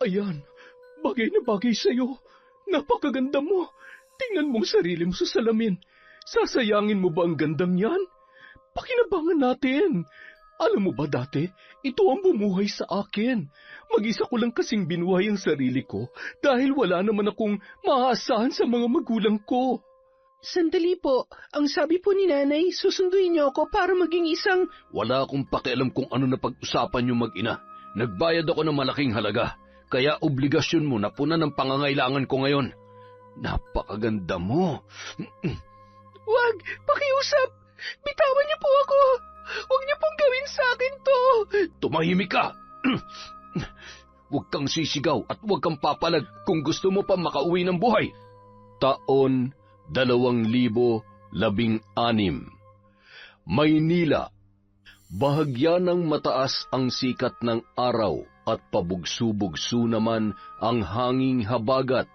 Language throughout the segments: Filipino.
Ayan, bagay na bagay sa'yo. Napakaganda mo. Tingnan mong sarili mo sa salamin. Sasayangin mo ba ang gandang yan? Pakinabangan natin. Alam mo ba dati, ito ang bumuhay sa akin. Mag-isa ko lang kasing binuhay ang sarili ko dahil wala naman akong maaasahan sa mga magulang ko. Sandali po, ang sabi po ni nanay, susunduin niyo ako para maging isang... Wala akong pakialam kung ano na pag-usapan niyo mag-ina. Nagbayad ako ng malaking halaga, kaya obligasyon mo na punan ang pangangailangan ko ngayon. Napakaganda mo. Wag, pakiusap! Bitawan niyo po ako! Huwag niyo pong gawin sa akin to! Tumahimik ka! Huwag kang sisigaw at huwag kang papalag kung gusto mo pa makauwi ng buhay. Taon 2016. Maynila. Bahagya ng mataas ang sikat ng araw at pabugso-bugso naman ang hanging habagat,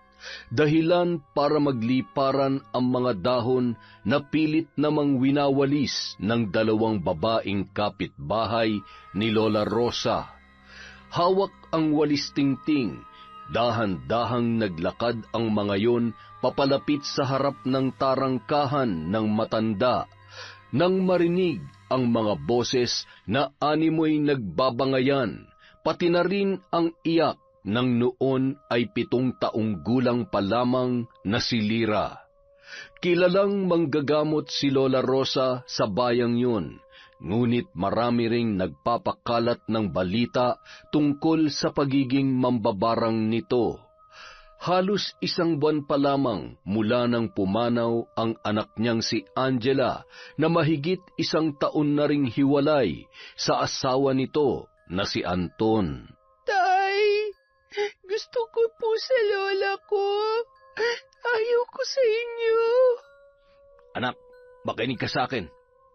dahilan para magliparan ang mga dahon na pilit namang winawalis ng dalawang babaeng kapitbahay ni Lola Rosa. Hawak ang walis tingting, dahan-dahang naglakad ang mga yon papalapit sa harap ng tarangkahan ng matanda. Nang marinig ang mga boses na animoy nagbabangayan, pati na rin ang iyak nang noon ay 7 taong gulang pa lamang na si Lira. Kilalang manggagamot si Lola Rosa sa bayang yun, ngunit marami ring nagpapakalat ng balita tungkol sa pagiging mambabarang nito. Halos 1 buwan pa lamang mula nang pumanaw ang anak niyang si Angela na mahigit 1 taon na ring hiwalay sa asawa nito na si Anton. Tay, gusto ko po sa lola ko. Ayaw ko sa inyo. Anak, makinig ka sa akin.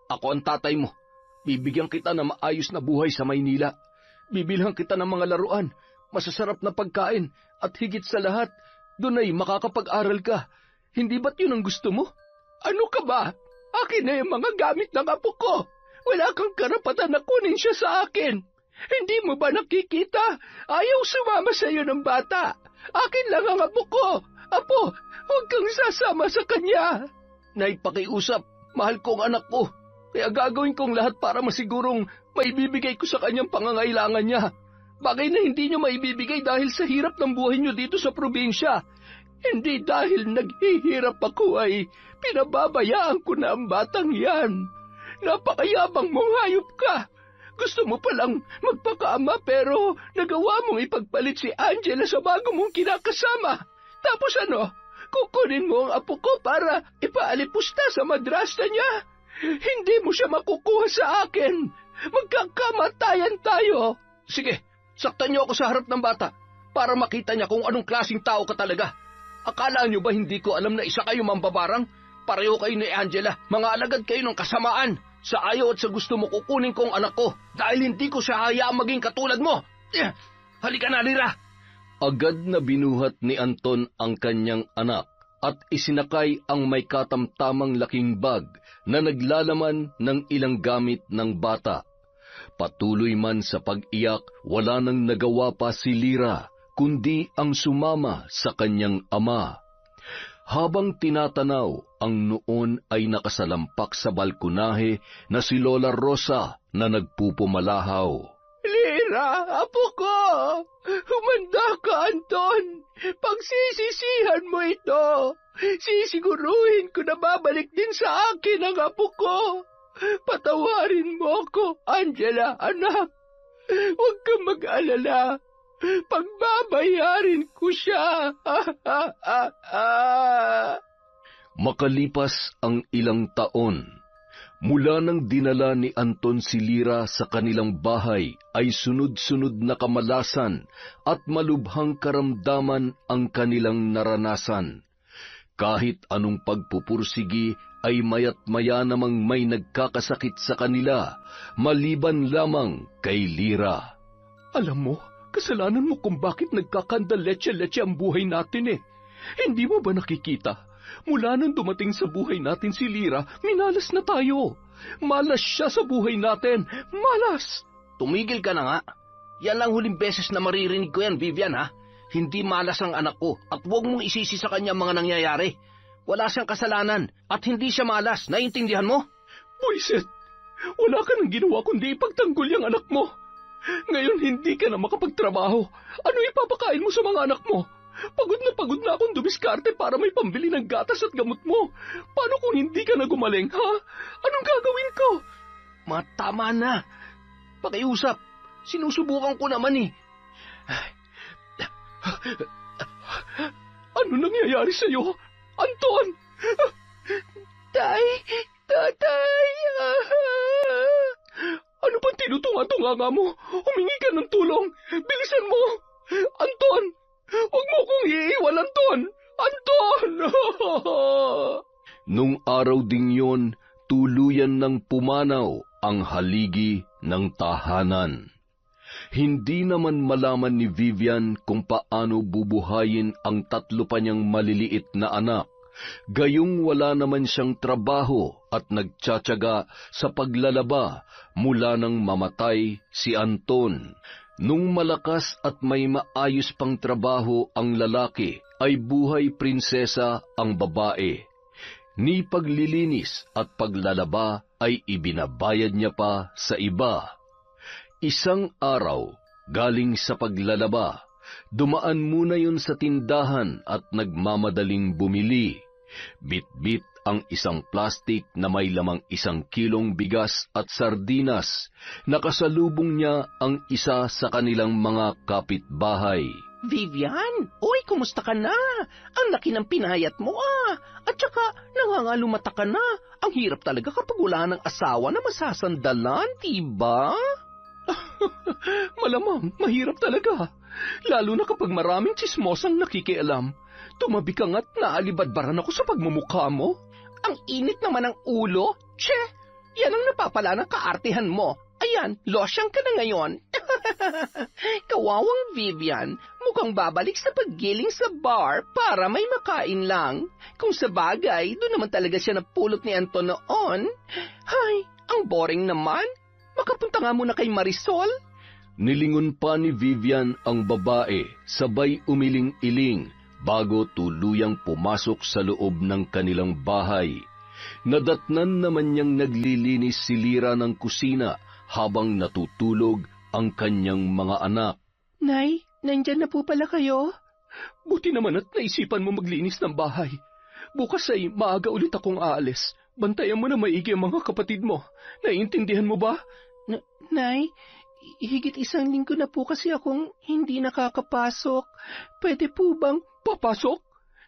Ako ang tatay mo. Bibigyan kita ng maayos na buhay sa Maynila. Bibilhan kita ng mga laruan, masasarap na pagkain, at higit sa lahat, doon ay makakapag-aral ka. Hindi ba't yun ang gusto mo? Ano ka ba? Akin na yung mga gamit ng apo ko. Wala kang karapatan na kunin siya sa akin. Hindi mo ba nakikita? Ayaw sumama sa iyo ng bata. Akin lang ang apo ko. Apo, huwag kang sasama sa kanya. Naipakiusap, mahal kong anak ko. Kaya gagawin kong lahat para masigurong maibibigay ko sa kanyang pangangailangan niya. Bagay na hindi niyo maibibigay dahil sa hirap ng buhay niyo dito sa probinsya. Hindi dahil naghihirap ako ay pinababayaan ko na ang batang yan. Napakayabang mong hayop ka. Gusto mo palang magpakaama pero nagawa mong ipagpalit si Angela sa bago mong kinakasama. Tapos ano, kukunin mo ang apo ko para ipaalipusta sa madrasta niya? Hindi mo siya makukuha sa akin. Magkakamatayan tayo. Sige, saktan niyo ako sa harap ng bata para makita niya kung anong klaseng tao ka talaga. Akala niyo ba hindi ko alam na isa kayo mambabarang? Pareho kayo ni Angela, mga alagad kayo ng kasamaan. Sa ayaw at sa gusto mo kukunin ko ang anak ko dahil hindi ko siya hayaang maging katulad mo. Halika na, Lira! Agad na binuhat ni Anton ang kanyang anak at isinakay ang may katamtamang laking bag na naglalaman ng ilang gamit ng bata. Patuloy man sa pag-iyak, wala nang nagawa pa si Lira, kundi ang sumama sa kanyang ama. Habang tinatanaw, ang noon ay nakasalampak sa balkonahe na si Lola Rosa na nagpupumalahaw. Lira, apo ko! Humanda ka, Anton! Pagsisisihan mo ito! Sisiguruhin ko na babalik din sa akin ang apo ko! Patawarin mo ako, Angela, anak! Huwag kang mag-alala! Pagbabayarin ko siya! Makalipas ang ilang taon, mula nang dinala ni Anton si Lira sa kanilang bahay ay sunod-sunod na kamalasan at malubhang karamdaman ang kanilang naranasan. Kahit anong pagpupursigi ay maya't-maya namang may nagkakasakit sa kanila, maliban lamang kay Lira. Alam mo, kasalanan mo kung bakit nagkakandaletse-letse ang buhay natin eh. Hindi mo ba nakikita? Mula nang dumating sa buhay natin si Lira, minalas na tayo. Malas siya sa buhay natin. Malas! Tumigil ka na nga. Yan lang huling beses na maririnig ko yan, Vivian, ha? Hindi malas ang anak ko at huwag mong isisi sa kanya ang mga nangyayari. Wala siyang kasalanan at hindi siya malas. Naiintindihan mo? Buisit, wala ka nang ginawa kundi ipagtanggol yung anak mo. Ngayon hindi ka na makapagtrabaho. Ano ipapakain mo sa mga anak mo? Pagod na akong dumiskarte para may pambili ng gatas at gamot mo. Paano kung hindi ka na gumaling, ha? Anong gagawin ko? Tama na. Pakiusap. Sinusubukan ko naman eh. Ano nangyayari sa'yo? Anton! Tatay! Ano bang tinutunga-tunga nga mo? Humingi ka ng tulong! Bilisan mo! Anton! Huwag mo kong iiwan, Anton! Anton! Nung araw ding yon, tuluyan ng pumanaw ang haligi ng tahanan. Hindi naman malaman ni Vivian kung paano bubuhayin ang 3 pa niyang maliliit na anak, gayong wala naman siyang trabaho at nagtsatsaga sa paglalaba mula nang mamatay si Anton. Nung malakas at may maayos pang trabaho ang lalaki, ay buhay prinsesa ang babae. Ni paglilinis at paglalaba ay ibinabayad niya pa sa iba. Isang araw, galing sa paglalaba, dumaan muna yun sa tindahan at nagmamadaling bumili. Bit-bit ang isang plastik na may lamang 1 kilong bigas at sardinas. Nakasalubong niya ang isa sa kanilang mga kapitbahay. Vivian, uy, kumusta ka na? Ang laki ng pinayat mo At saka, nangangalumata ka na. Ang hirap talaga kapag wala ng asawa na masasandalan, diba? Malamang, mahirap talaga. Lalo na kapag maraming tsismosang nakikialam. Tumabi ka nga't naalibadbaran ako sa pagmumukha mo. Ang init naman ng ulo. Tse, yan ang napapala ng kaartehan mo. Ayan, losyang ka na ngayon. Kawawang Vivian, mukhang babalik sa paggiling sa bar para may makain lang. Kung sa bagay, doon naman talaga siya napulot ni Anton noon. Hay, ang boring naman. Makapunta nga muna kay Marisol. Nilingon pa ni Vivian ang babae, sabay umiling-iling bago tuluyang pumasok sa loob ng kanilang bahay. Nadatnan naman niyang naglilinis si Lira ng kusina habang natutulog ang kanyang mga anak. Nay, nandyan na po pala kayo? Buti naman at naisipan mo maglinis ng bahay. Bukas ay maaga ulit akong aalis. Bantayan mo na maigi ang mga kapatid mo. Naiintindihan mo ba? Nay, higit 1 linggo na po kasi akong hindi nakakapasok. Pwede po bang... Papasok?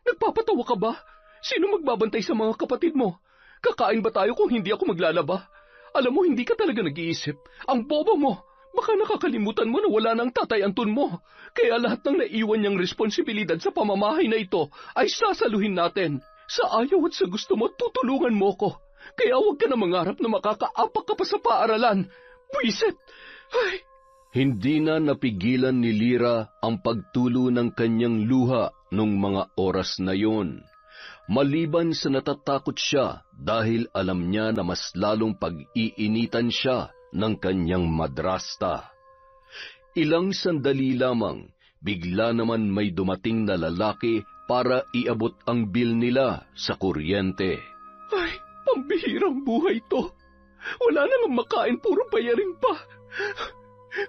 Nagpapatawa ka ba? Sino magbabantay sa mga kapatid mo? Kakain ba tayo kung hindi ako maglalaba? Alam mo, hindi ka talaga nag-iisip. Ang bobo mo. Baka nakakalimutan mo na wala nang tatay Anton mo. Kaya lahat ng naiwan niyang responsibilidad sa pamamahay na ito ay sasaluhin natin. Sa ayaw at sa gusto mo, tutulungan mo ko. Kaya huwag ka na mangarap na makakaapak ka pa sa paaralan. Buisit! Ay! Hindi na napigilan ni Lira ang pagtulo ng kanyang luha nung mga oras na yon. Maliban sa natatakot siya dahil alam niya na mas lalong pag-iinitan siya ng kanyang madrasta. Ilang sandali lamang, bigla naman may dumating na lalaki para iabot ang bil nila sa kuryente. Ay, pambihirang buhay to. Wala nang makain, puro bayarin pa.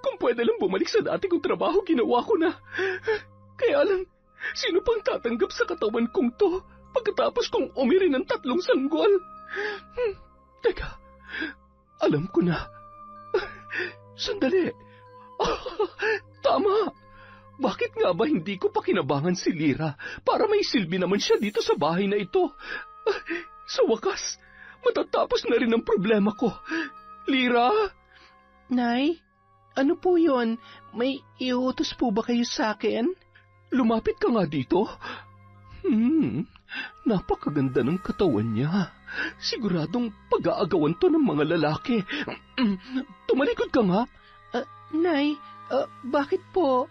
Kung pwede lang bumalik sa dati kong trabaho, ginawa ko na. Kaya lang, sino pang tatanggap sa katawan kong to pagkatapos kong umiri ng 3 sanggol? Teka, alam ko na. Sandali. Tama. Bakit nga ba hindi ko pakinabangan si Lira para may silbi naman siya dito sa bahay na ito? Sa wakas, matatapos na rin ang problema ko. Lira? Nay, ano po yon? May iutos po ba kayo sa akin? Lumapit ka nga dito. Napakaganda ng katawan niya. Siguradong pag-aagawan to ng mga lalaki. Tumalikod ka nga. Nay, bakit po?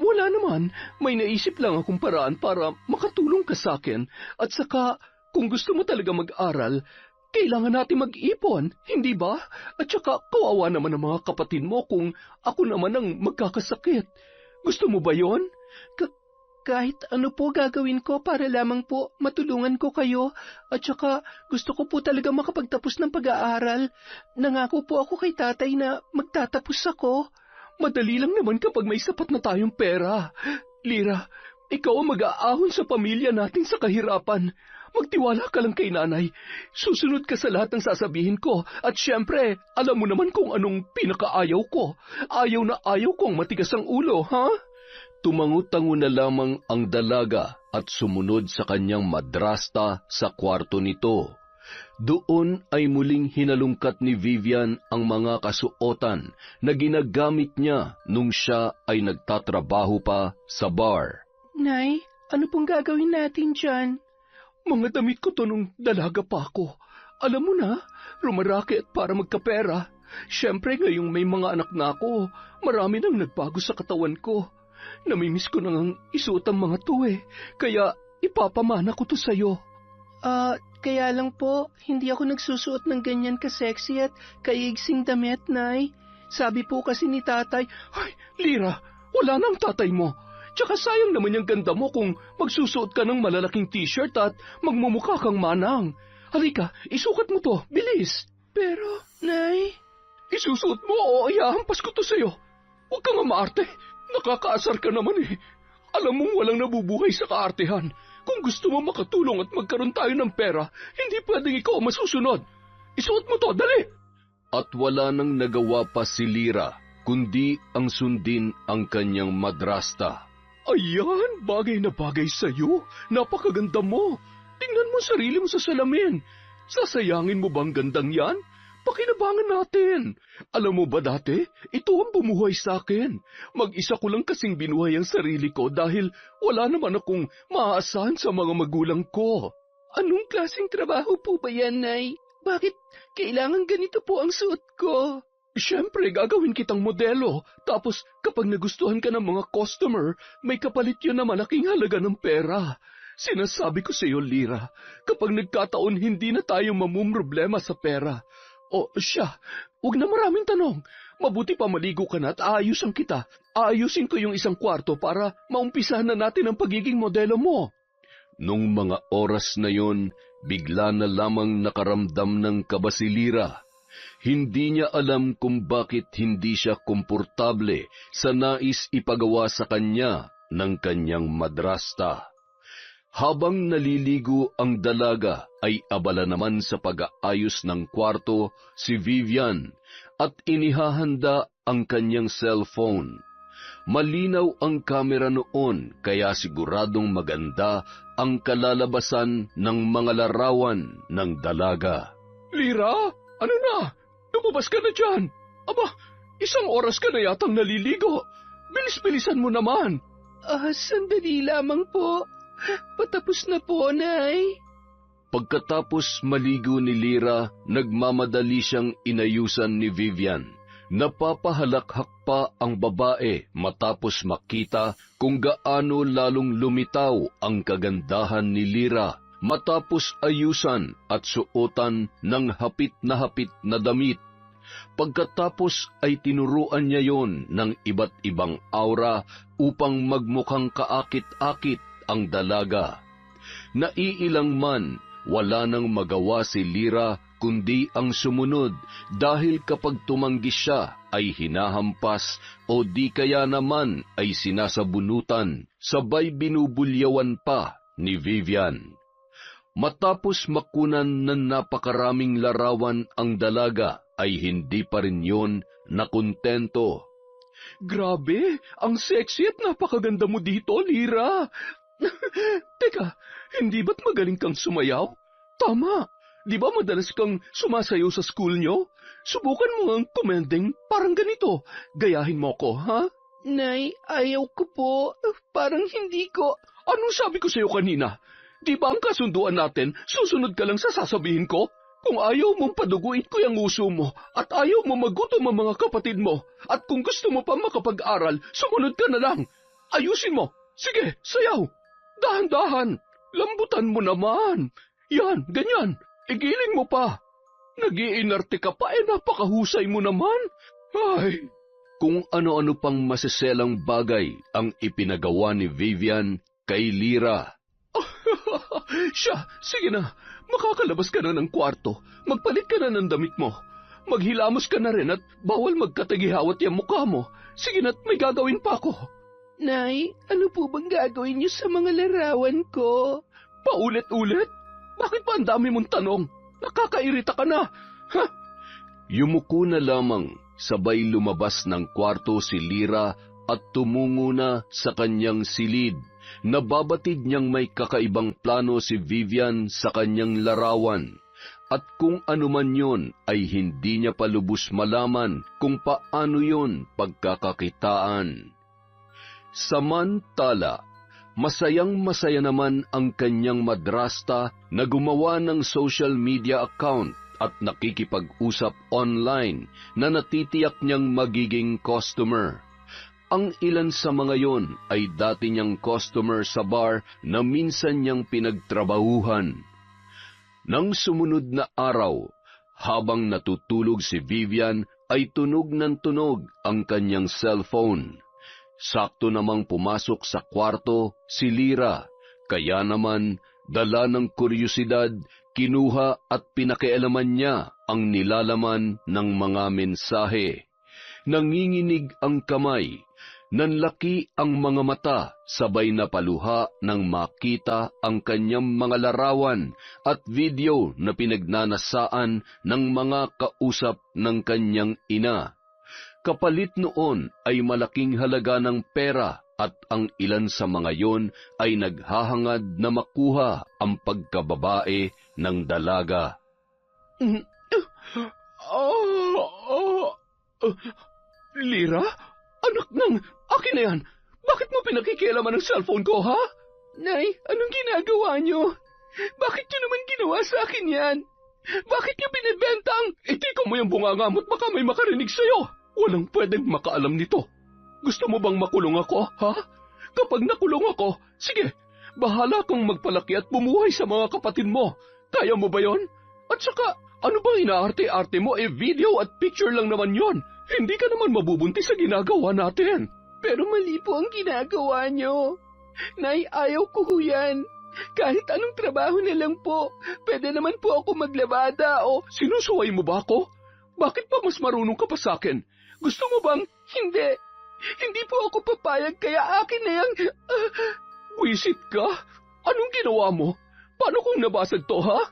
Wala naman. May naisip lang akong paraan para makatulong ka sa akin. At saka, kung gusto mo talaga mag-aral, kailangan natin mag-ipon, hindi ba? At saka, kawawa naman ang mga kapatid mo kung ako naman ang magkakasakit. Gusto mo ba yon? Kahit ano po gagawin ko para lamang po matulungan ko kayo at saka gusto ko po talaga makapagtapos ng pag-aaral. Nangako po ako kay tatay na magtatapos ako. Madali lang naman kapag may sapat na tayong pera. Lira, ikaw ang mag-aahon sa pamilya natin sa kahirapan. Magtiwala ka lang kay nanay. Susunod ka sa lahat ng sasabihin ko. At syempre, alam mo naman kung anong pinakaayaw ko. Ayaw na ayaw kong matigas ang ulo, ha? Tumango-tango na lamang ang dalaga at sumunod sa kanyang madrasta sa kwarto nito. Doon ay muling hinalungkat ni Vivian ang mga kasuotan na ginagamit niya nung siya ay nagtatrabaho pa sa bar. Nay, ano pong gagawin natin dyan? Mga damit ko to nung dalaga pa ako. Alam mo na, rumaraket para magkapera. Siyempre ngayong may mga anak na ako, marami nang nagbago sa katawan ko. Namimiss ko nang isuot ang mga to kaya ipapamana ko to sa'yo. Kaya lang po, hindi ako nagsusuot ng ganyan ka-sexy at kaigsing damit, Nay. Sabi po kasi ni tatay, Ay, Lira, wala nang tatay mo. Tsaka sayang naman yung ganda mo kung magsusuot ka ng malalaking t-shirt at magmumukha kang manang. Halika, isukat mo to, bilis. Pero, Nay... Isusuot mo o iahampas ko to sa'yo. Huwag kang maarte. Nakakaasar ka naman Alam mong walang nabubuhay sa kaartehan. Kung gusto mo makatulong at magkaroon tayo ng pera, hindi pwedeng ikaw ang masusunod. Isuot mo to, dali! At wala nang nagawa pa si Lira, kundi ang sundin ang kanyang madrasta. Ayan, bagay na bagay sa'yo. Napakaganda mo. Tingnan mo sarili mo sa salamin. Sasayangin mo bang gandang yan? Pakinabangan natin. Alam mo ba dati, ito ang bumuhay sa akin. Mag-isa ko lang kasing binuhay ang sarili ko dahil wala naman akong maaasahan sa mga magulang ko. Anong klaseng trabaho po ba yan, Nay? Bakit kailangan ganito po ang suot ko? Siyempre, gagawin kitang modelo. Tapos, kapag nagustuhan ka ng mga customer, may kapalit yun na malaking halaga ng pera. Sinasabi ko sa iyo, Lira, kapag nagkataon hindi na tayo mamumroblema sa pera. O siya, huwag na maraming tanong. Mabuti pa maligo ka na at aayusan kita. Aayusin ko yung isang kwarto para maumpisahan na natin ang pagiging modelo mo. Nung mga oras na yon, bigla na lamang nakaramdam ng kaba si Lira. Hindi niya alam kung bakit hindi siya komportable sa nais ipagawa sa kanya ng kanyang madrasta. Habang naliligo ang dalaga ay abala naman sa pag-aayos ng kwarto si Vivian at inihahanda ang kanyang cellphone. Malinaw ang kamera noon kaya siguradong maganda ang kalalabasan ng mga larawan ng dalaga. Lira, ano na? Lumabas ka na dyan. Aba, 1 oras ka na yatang naliligo. Bilis-bilisan mo naman. Sandali lamang po. Patapos na po, Nay. Pagkatapos maligo ni Lira, nagmamadali siyang inayusan ni Vivian. Napapahalakhak pa ang babae matapos makita kung gaano lalong lumitaw ang kagandahan ni Lira matapos ayusan at suotan ng hapit na damit. Pagkatapos ay tinuruan niya yon ng iba't ibang aura upang magmukhang kaakit-akit ang dalaga. Naiilang man, wala nang magawa si Lira kundi ang sumunod dahil kapag tumanggi siya ay hinahampas o di kaya naman ay sinasabunutan, sabay binubulyawan pa ni Vivian. Matapos makunan ng napakaraming larawan ang dalaga ay hindi pa rin yun nakontento. Grabe, ang sexy at napakaganda mo dito, Lira. Teka, hindi ba't magaling kang sumayaw? Tama, di ba madalas kang sumasayaw sa school nyo? Subukan mo ang tumending parang ganito. Gayahin mo ko, ha? Nay, ayaw ko po. Parang hindi ko... Anong sabi ko sa'yo kanina? Di ba ang kasunduan natin, susunod ka lang sa sasabihin ko? Kung ayaw mong paduguin ko yung uso mo at ayaw mo magutom ang mga kapatid mo at kung gusto mo pa makapag-aral, sumunod ka na lang. Ayusin mo. Sige, sayaw. Dahan-dahan. Lambutan mo naman. Yan, ganyan. Igiling mo pa. Nag-iinarte ka pa napakahusay mo naman. Ay, kung ano-ano pang masiselang bagay ang ipinagawa ni Vivian kay Lyra. Siya, sige na. Makakalabas ka na ng kwarto. Magpalit ka na ng damit mo. Maghilamos ka na rin at bawal magkatagihawat yung mukha mo. Sige na't may gagawin pa ako. Nay, ano po bang gagawin niyo sa mga larawan ko? Paulit-ulit? Bakit pa ang dami mong tanong? Nakakairita ka na. Ha? Yumuko na lamang, sabay lumabas ng kwarto si Lyra at tumungo na sa kanyang silid. Nababatid niyang may kakaibang plano si Vivian sa kanyang larawan. At kung ano man yon ay hindi niya palubos malaman kung paano yon pagkakakitaan. Samantala, masayang-masaya naman ang kanyang madrasta na gumawa ng social media account at nakikipag-usap online na natitiyak niyang magiging customer. Ang ilan sa mga yon ay dati niyang customer sa bar na minsan niyang pinagtrabahuhan. Nang sumunod na araw, habang natutulog si Vivian ay tunog ng tunog ang kanyang cellphone. Sakto namang pumasok sa kwarto si Lyra, kaya naman dala ng kuryosidad, kinuha at pinakialaman niya ang nilalaman ng mga mensahe. Nanginginig ang kamay, nanlaki ang mga mata, sabay na paluha nang makita ang kanyang mga larawan at video na pinagnanasaan ng mga kausap ng kanyang ina. Kapalit noon ay malaking halaga ng pera at ang ilan sa mga yon ay naghahangad na makuha ang pagkababae ng dalaga. Lyra? Anak ng... Akin na yan! Bakit mo pinakikialaman ng cellphone ko, ha? Nay, anong ginagawa niyo? Bakit niyo naman ginawa sa akin yan? Bakit niyo binibentang? Itikan mo yung bunganga mo't baka may makarinig sa'yo. Walang pwedeng makaalam nito. Gusto mo bang makulong ako, ha? Kapag nakulong ako, sige, bahala kang magpalaki at bumuhay sa mga kapatid mo. Kaya mo ba yon? At saka, ano bang inaarte-arte mo? Video at picture lang naman yon. Hindi ka naman mabubuntis sa ginagawa natin. Pero mali po ang ginagawa niyo. Nay, ayaw ko yan. Kahit anong trabaho na lang po, pwede naman po ako maglabada o... Sinusuway mo ba ako? Bakit pa mas marunong ka pa sa akin? Gusto mo bang... Hindi. Hindi po ako papayag kaya akin na yang... Wisit ka? Anong ginawa mo? Paano kung nabasag to, ha?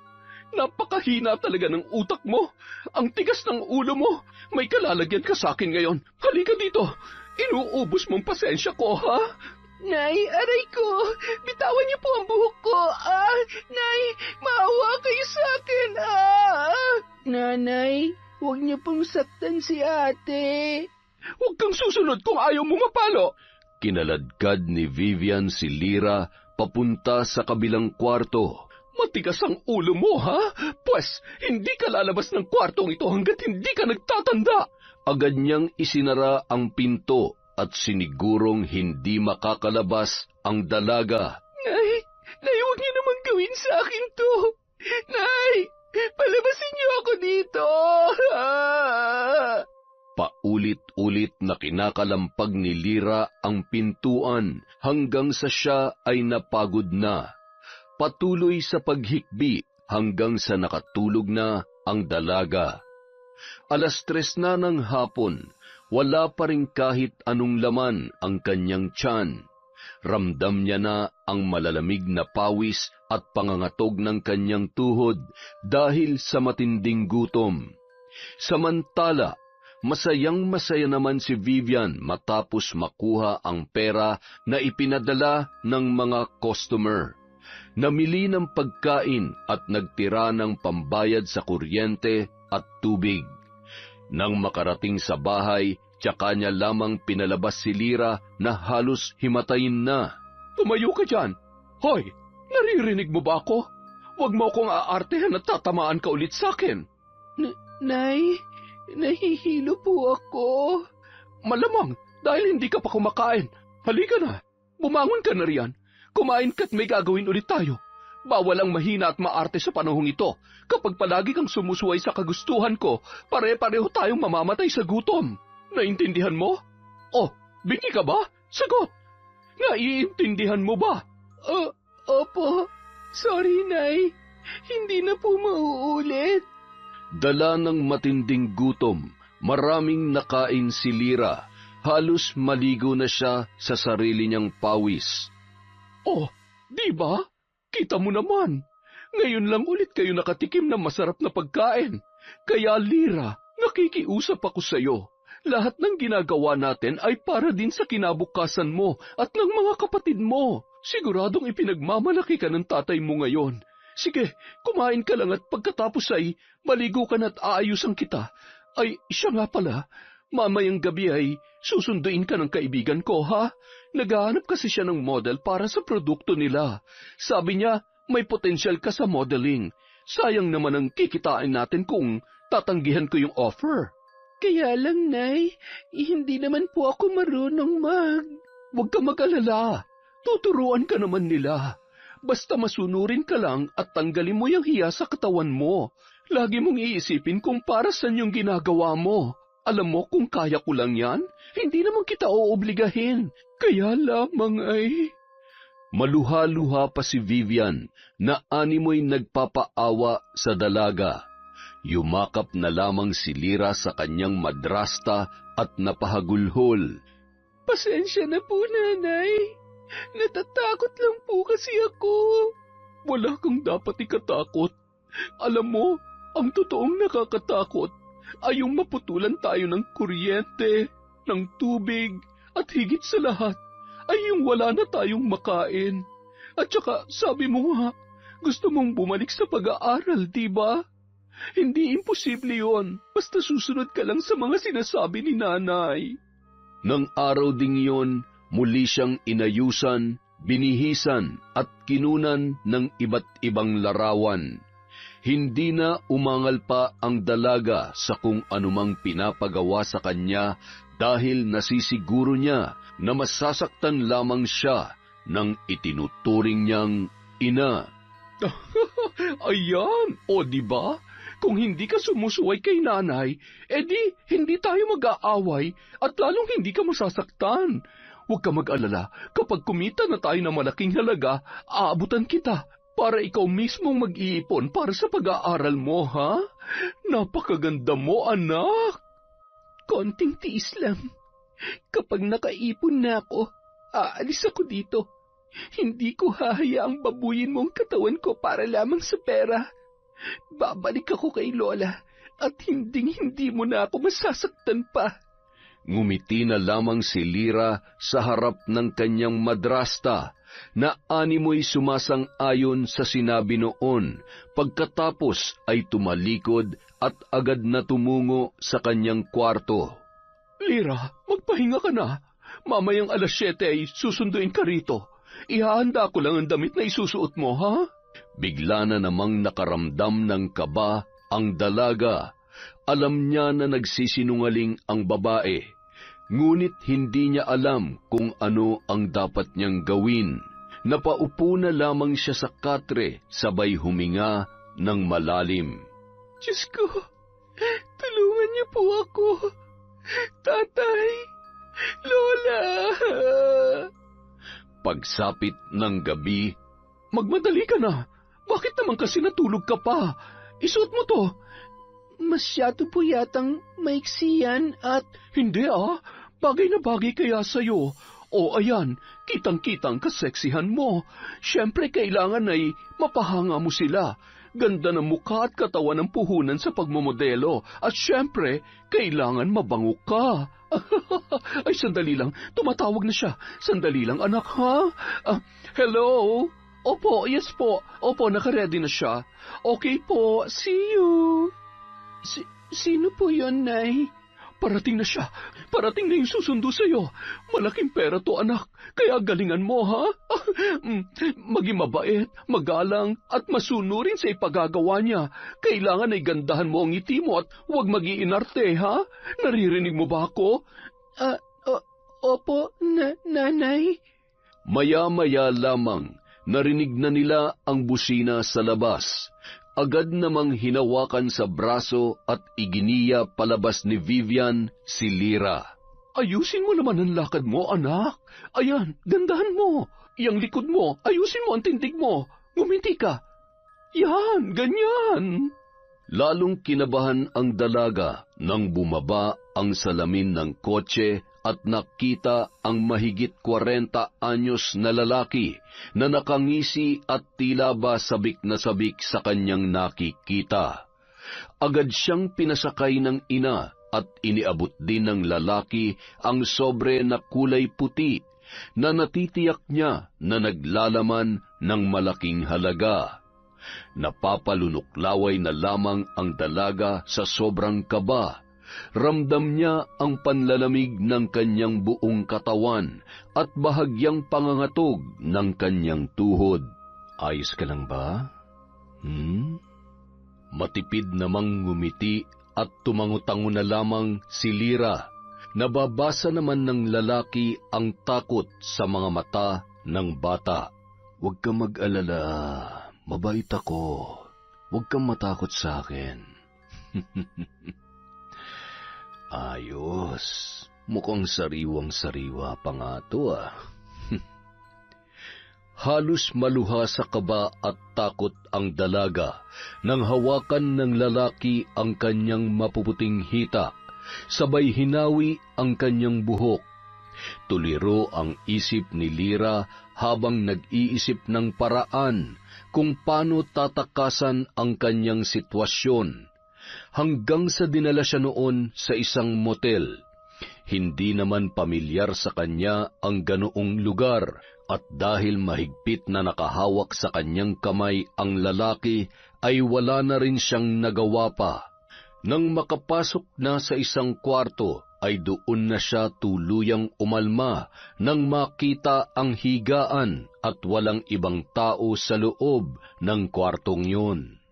Napakahina talaga ng utak mo. Ang tigas ng ulo mo. May kalalagyan ka sa akin ngayon. Halika dito. Inuubos mong pasensya ko, ha? Nay, aray ko. Bitawan niyo po ang buhok ko. Nay, maawa kayo sa akin. Nanay, huwag niyo pong saktan si ate. Huwag kang susunod kung ayaw mo mapalo. Kinaladkad ni Vivian si Lyra papunta sa kabilang kwarto. Matigas ang ulo mo, ha? Pwes, hindi ka lalabas ng kwartong ito hanggat hindi ka nagtatanda. Agad niyang isinara ang pinto at sinigurong hindi makakalabas ang dalaga. Nay, huwag niyo naman gawin sa akin to. Nay, palabasin niyo ako dito. Paulit-ulit na kinakalampag ni Lyra ang pintuan hanggang sa siya ay napagod na. Patuloy sa paghikbi hanggang sa nakatulog na ang dalaga. 3:00 na ng hapon, wala pa rin kahit anong laman ang kanyang tiyan. Ramdam niya na ang malalamig na pawis at pangangatog ng kanyang tuhod dahil sa matinding gutom. Samantala, masayang-masaya naman si Vivian matapos makuha ang pera na ipinadala ng mga customer. Namili ng pagkain at nagtira ng pambayad sa kuryente at tubig. Nang makarating sa bahay, tsaka niya lamang pinalabas si Lyra na halos himatayin na. Tumayo ka dyan. Hoy, naririnig mo ba ako? Huwag mo akong aartehan at tatamaan ka ulit sa akin. Nay, nahihilo po ako. Malamang, dahil hindi ka pa kumakain. Halika na, bumangon ka na riyan. Kumain ka't may gagawin ulit tayo. Bawal ang mahina at maarte sa panahong ito. Kapag palagi kang sumusuway sa kagustuhan ko, pare-pareho tayong mamamatay sa gutom. Naintindihan mo? Oh, bingi ka ba? Sagot! Naiintindihan mo ba? Opo. Sorry, Nay. Hindi na po mauulit. Dala ng matinding gutom, maraming nakain si Lyra. Halos maligo na siya sa sarili niyang pawis. Oh, di ba? Kita mo naman. Ngayon lang ulit kayo nakatikim ng masarap na pagkain. Kaya Lyra, nakikiusap ako sa'yo. Lahat ng ginagawa natin ay para din sa kinabukasan mo at ng mga kapatid mo. Siguradong ipinagmamalaki ka ng tatay mo ngayon. Sige, kumain ka lang at pagkatapos ay maligo ka na at aayusan kita. Ay, siya nga pala, mamayang gabi ay susunduin ka ng kaibigan ko, ha? Naghahanap kasi siya ng model para sa produkto nila. Sabi niya, may potensyal ka sa modeling. Sayang naman ang kikitain natin kung tatanggihan ko yung offer. Kaya lang, Nay, hindi naman po ako marunong Huwag ka mag-alala. Tuturuan ka naman nila. Basta masunurin ka lang at tanggalin mo yung hiya sa katawan mo. Lagi mong iisipin kung para saan yung ginagawa mo. Alam mo kung kaya ko lang yan, hindi naman kita oobligahin. Kaya lamang ay... Maluha-luha pa si Vivian na animoy nagpapaawa sa dalaga. Yumakap na lamang si Lyra sa kanyang madrasta at napahagulhol. Pasensya na po, Nanay. Natatakot lang po kasi ako. Wala kang dapat ikatakot. Alam mo, ang totoong nakakatakot ay yung maputulan tayo ng kuryente, ng tubig, at higit sa lahat ay yung wala na tayong makain. At saka, sabi mo nga, gusto mong bumalik sa pag-aaral, di ba? Hindi imposible yon, basta susunod ka lang sa mga sinasabi ni Nanay. Nang araw ding iyon, muli siyang inayusan, binihisan at kinunan ng iba't ibang larawan. Hindi na umangal pa ang dalaga sa kung anumang pinapagawa sa kanya dahil nasisiguro niya na masasaktan lamang siya ng itinuturing niyang ina. Ayan, o di ba? Kung hindi ka sumusuway kay Nanay, edi hindi tayo mag-aaway at lalong hindi ka masasaktan. Huwag ka mag-alala, kapag kumita na tayo ng malaking halaga, aabutan kita para ikaw mismong mag-iipon para sa pag-aaral mo, ha? Napakaganda mo, anak! Konting tiis lang. Kapag nakaipon na ako, aalis ako dito. Hindi ko hahayaang babuyin mo ang katawan ko para lamang sa pera. Babalik ako kay Lola at hindi mo na ako masasaktan pa. Ngumiti na lamang si Lyra sa harap ng kanyang madrasta na animoy sumasang-ayon sa sinabi noon, pagkatapos ay tumalikod at agad na tumungo sa kanyang kwarto. Lyra, magpahinga ka na. Mamayang 7:00 ay susunduin ka rito. Ihahanda ko lang ang damit na isusuot mo, ha? Bigla na namang nakaramdam ng kaba ang dalaga. Alam niya na nagsisinungaling ang babae, ngunit hindi niya alam kung ano ang dapat niyang gawin. Napaupo na lamang siya sa katre, sabay huminga ng malalim. Diyos ko, tulungan niyo po ako. Tatay, Lola. Pagsapit ng gabi, magmadali ka na. Bakit naman kasi natulog ka pa? Isuot mo to. Masyado po yatang maiksi yan at... Hindi bagay na bagay kaya sa'yo. O ayan, kitang-kitang kaseksihan mo. Siyempre kailangan ay mapahanga mo sila. Ganda ng mukha at katawan ng puhunan sa pagmomodelo. At siyempre, kailangan mabango ka. Ay, sandali lang. Tumatawag na siya. Sandali lang, anak, ha? Hello? Opo, yes po. Opo, nakaredy na siya. Okay po, see you. Sino po yun, Nay? Parating na siya. Parating na yung susundo sa'yo. Malaking pera to, anak. Kaya galingan mo, ha? Maging mabait, magalang, at masunurin sa ipagagawa niya. Kailangan ay gandahan mo ang ngiti mo at huwag mag-iinarte, ha? Naririnig mo ba ako? Opo, Nanay. Maya-maya lamang, narinig na nila ang busina sa labas. Agad namang hinawakan sa braso at iginiya palabas ni Vivian si Lyra. Ayusin mo naman ang lakad mo, anak. Ayan, gandahan mo. Yang likod mo, ayusin mo ang tindig mo. Nguminti ka. Yan, ganyan. Lalong kinabahan ang dalaga nang bumaba ang salamin ng kotse at nakita ang mahigit 40 anyos na lalaki na nakangisi at tila ba sabik na sabik sa kanyang nakikita. Agad siyang pinasakay ng ina at iniabot din ng lalaki ang sobre na kulay puti na natitiyak niya na naglalaman ng malaking halaga. Napapalunuklaway na lamang ang dalaga sa sobrang kaba. Ramdam niya ang panlalamig ng kanyang buong katawan at bahagyang pangangatog ng kanyang tuhod. Ayos ka lang ba? Matipid namang ngumiti at tumango-tango na lamang si Lyra. Nababasa naman ng lalaki ang takot sa mga mata ng bata. Huwag kang mag-alala, mabait ako. Huwag kang matakot sa akin. Ayos, mukhang sariwang-sariwa pa nga to Halos maluha sa kaba at takot ang dalaga nang hawakan ng lalaki ang kanyang mapuputing hita. Sabay hinawi ang kanyang buhok. Tuliro ang isip ni Lyra habang nag-iisip ng paraan kung paano tatakasan ang kanyang sitwasyon. Hanggang sa dinala siya noon sa isang motel. Hindi naman pamilyar sa kanya ang ganoong lugar at dahil mahigpit na nakahawak sa kanyang kamay ang lalaki ay wala na rin siyang nagawa pa. Nang makapasok na sa isang kwarto, ay doon na siya tuluyang umalma nang makita ang higaan at walang ibang tao sa loob ng kwartong yun.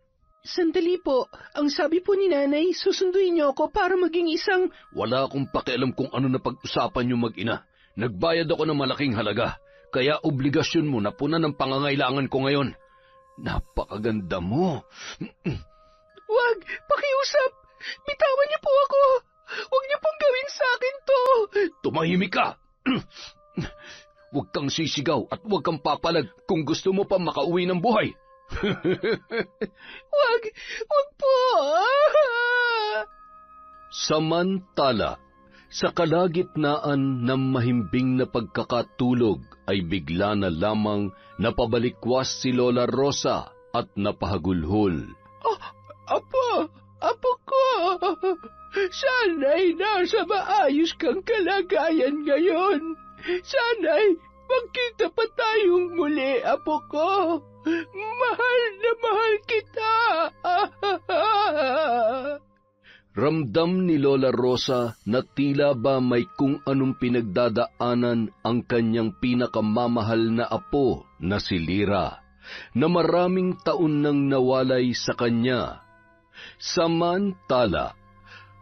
Sandali po, ang sabi po ni nanay, susunduin niyo ako para maging isang... Wala akong pakialam kung ano na pag-usapan niyo mag-ina. Nagbayad ako ng malaking halaga, kaya obligasyon mo na punan ang pangangailangan ko ngayon. Napakaganda mo. Wag, pakiusap! Bitawan niyo po ako! Huwag niyo pong gawin sa akin to! Tumahimik ka! Huwag kang sisigaw at huwag kang papalag kung gusto mo pa makauwi ng buhay. Wag po! Samantala, sa kalagitnaan ng mahimbing na pagkakatulog ay bigla na lamang napabalikwas si Lola Rosa at napahagulhol. Apo ko! Sana'y nasa maayos kang kalagayan ngayon. Sana'y magkita pa tayong muli, apo ko. Mahal na mahal kita. Ramdam ni Lola Rosa na tila ba may kung anong pinagdadaanan ang kanyang pinakamamahal na apo na si Lyra, na maraming taon nang nawalay sa kanya. Samantala,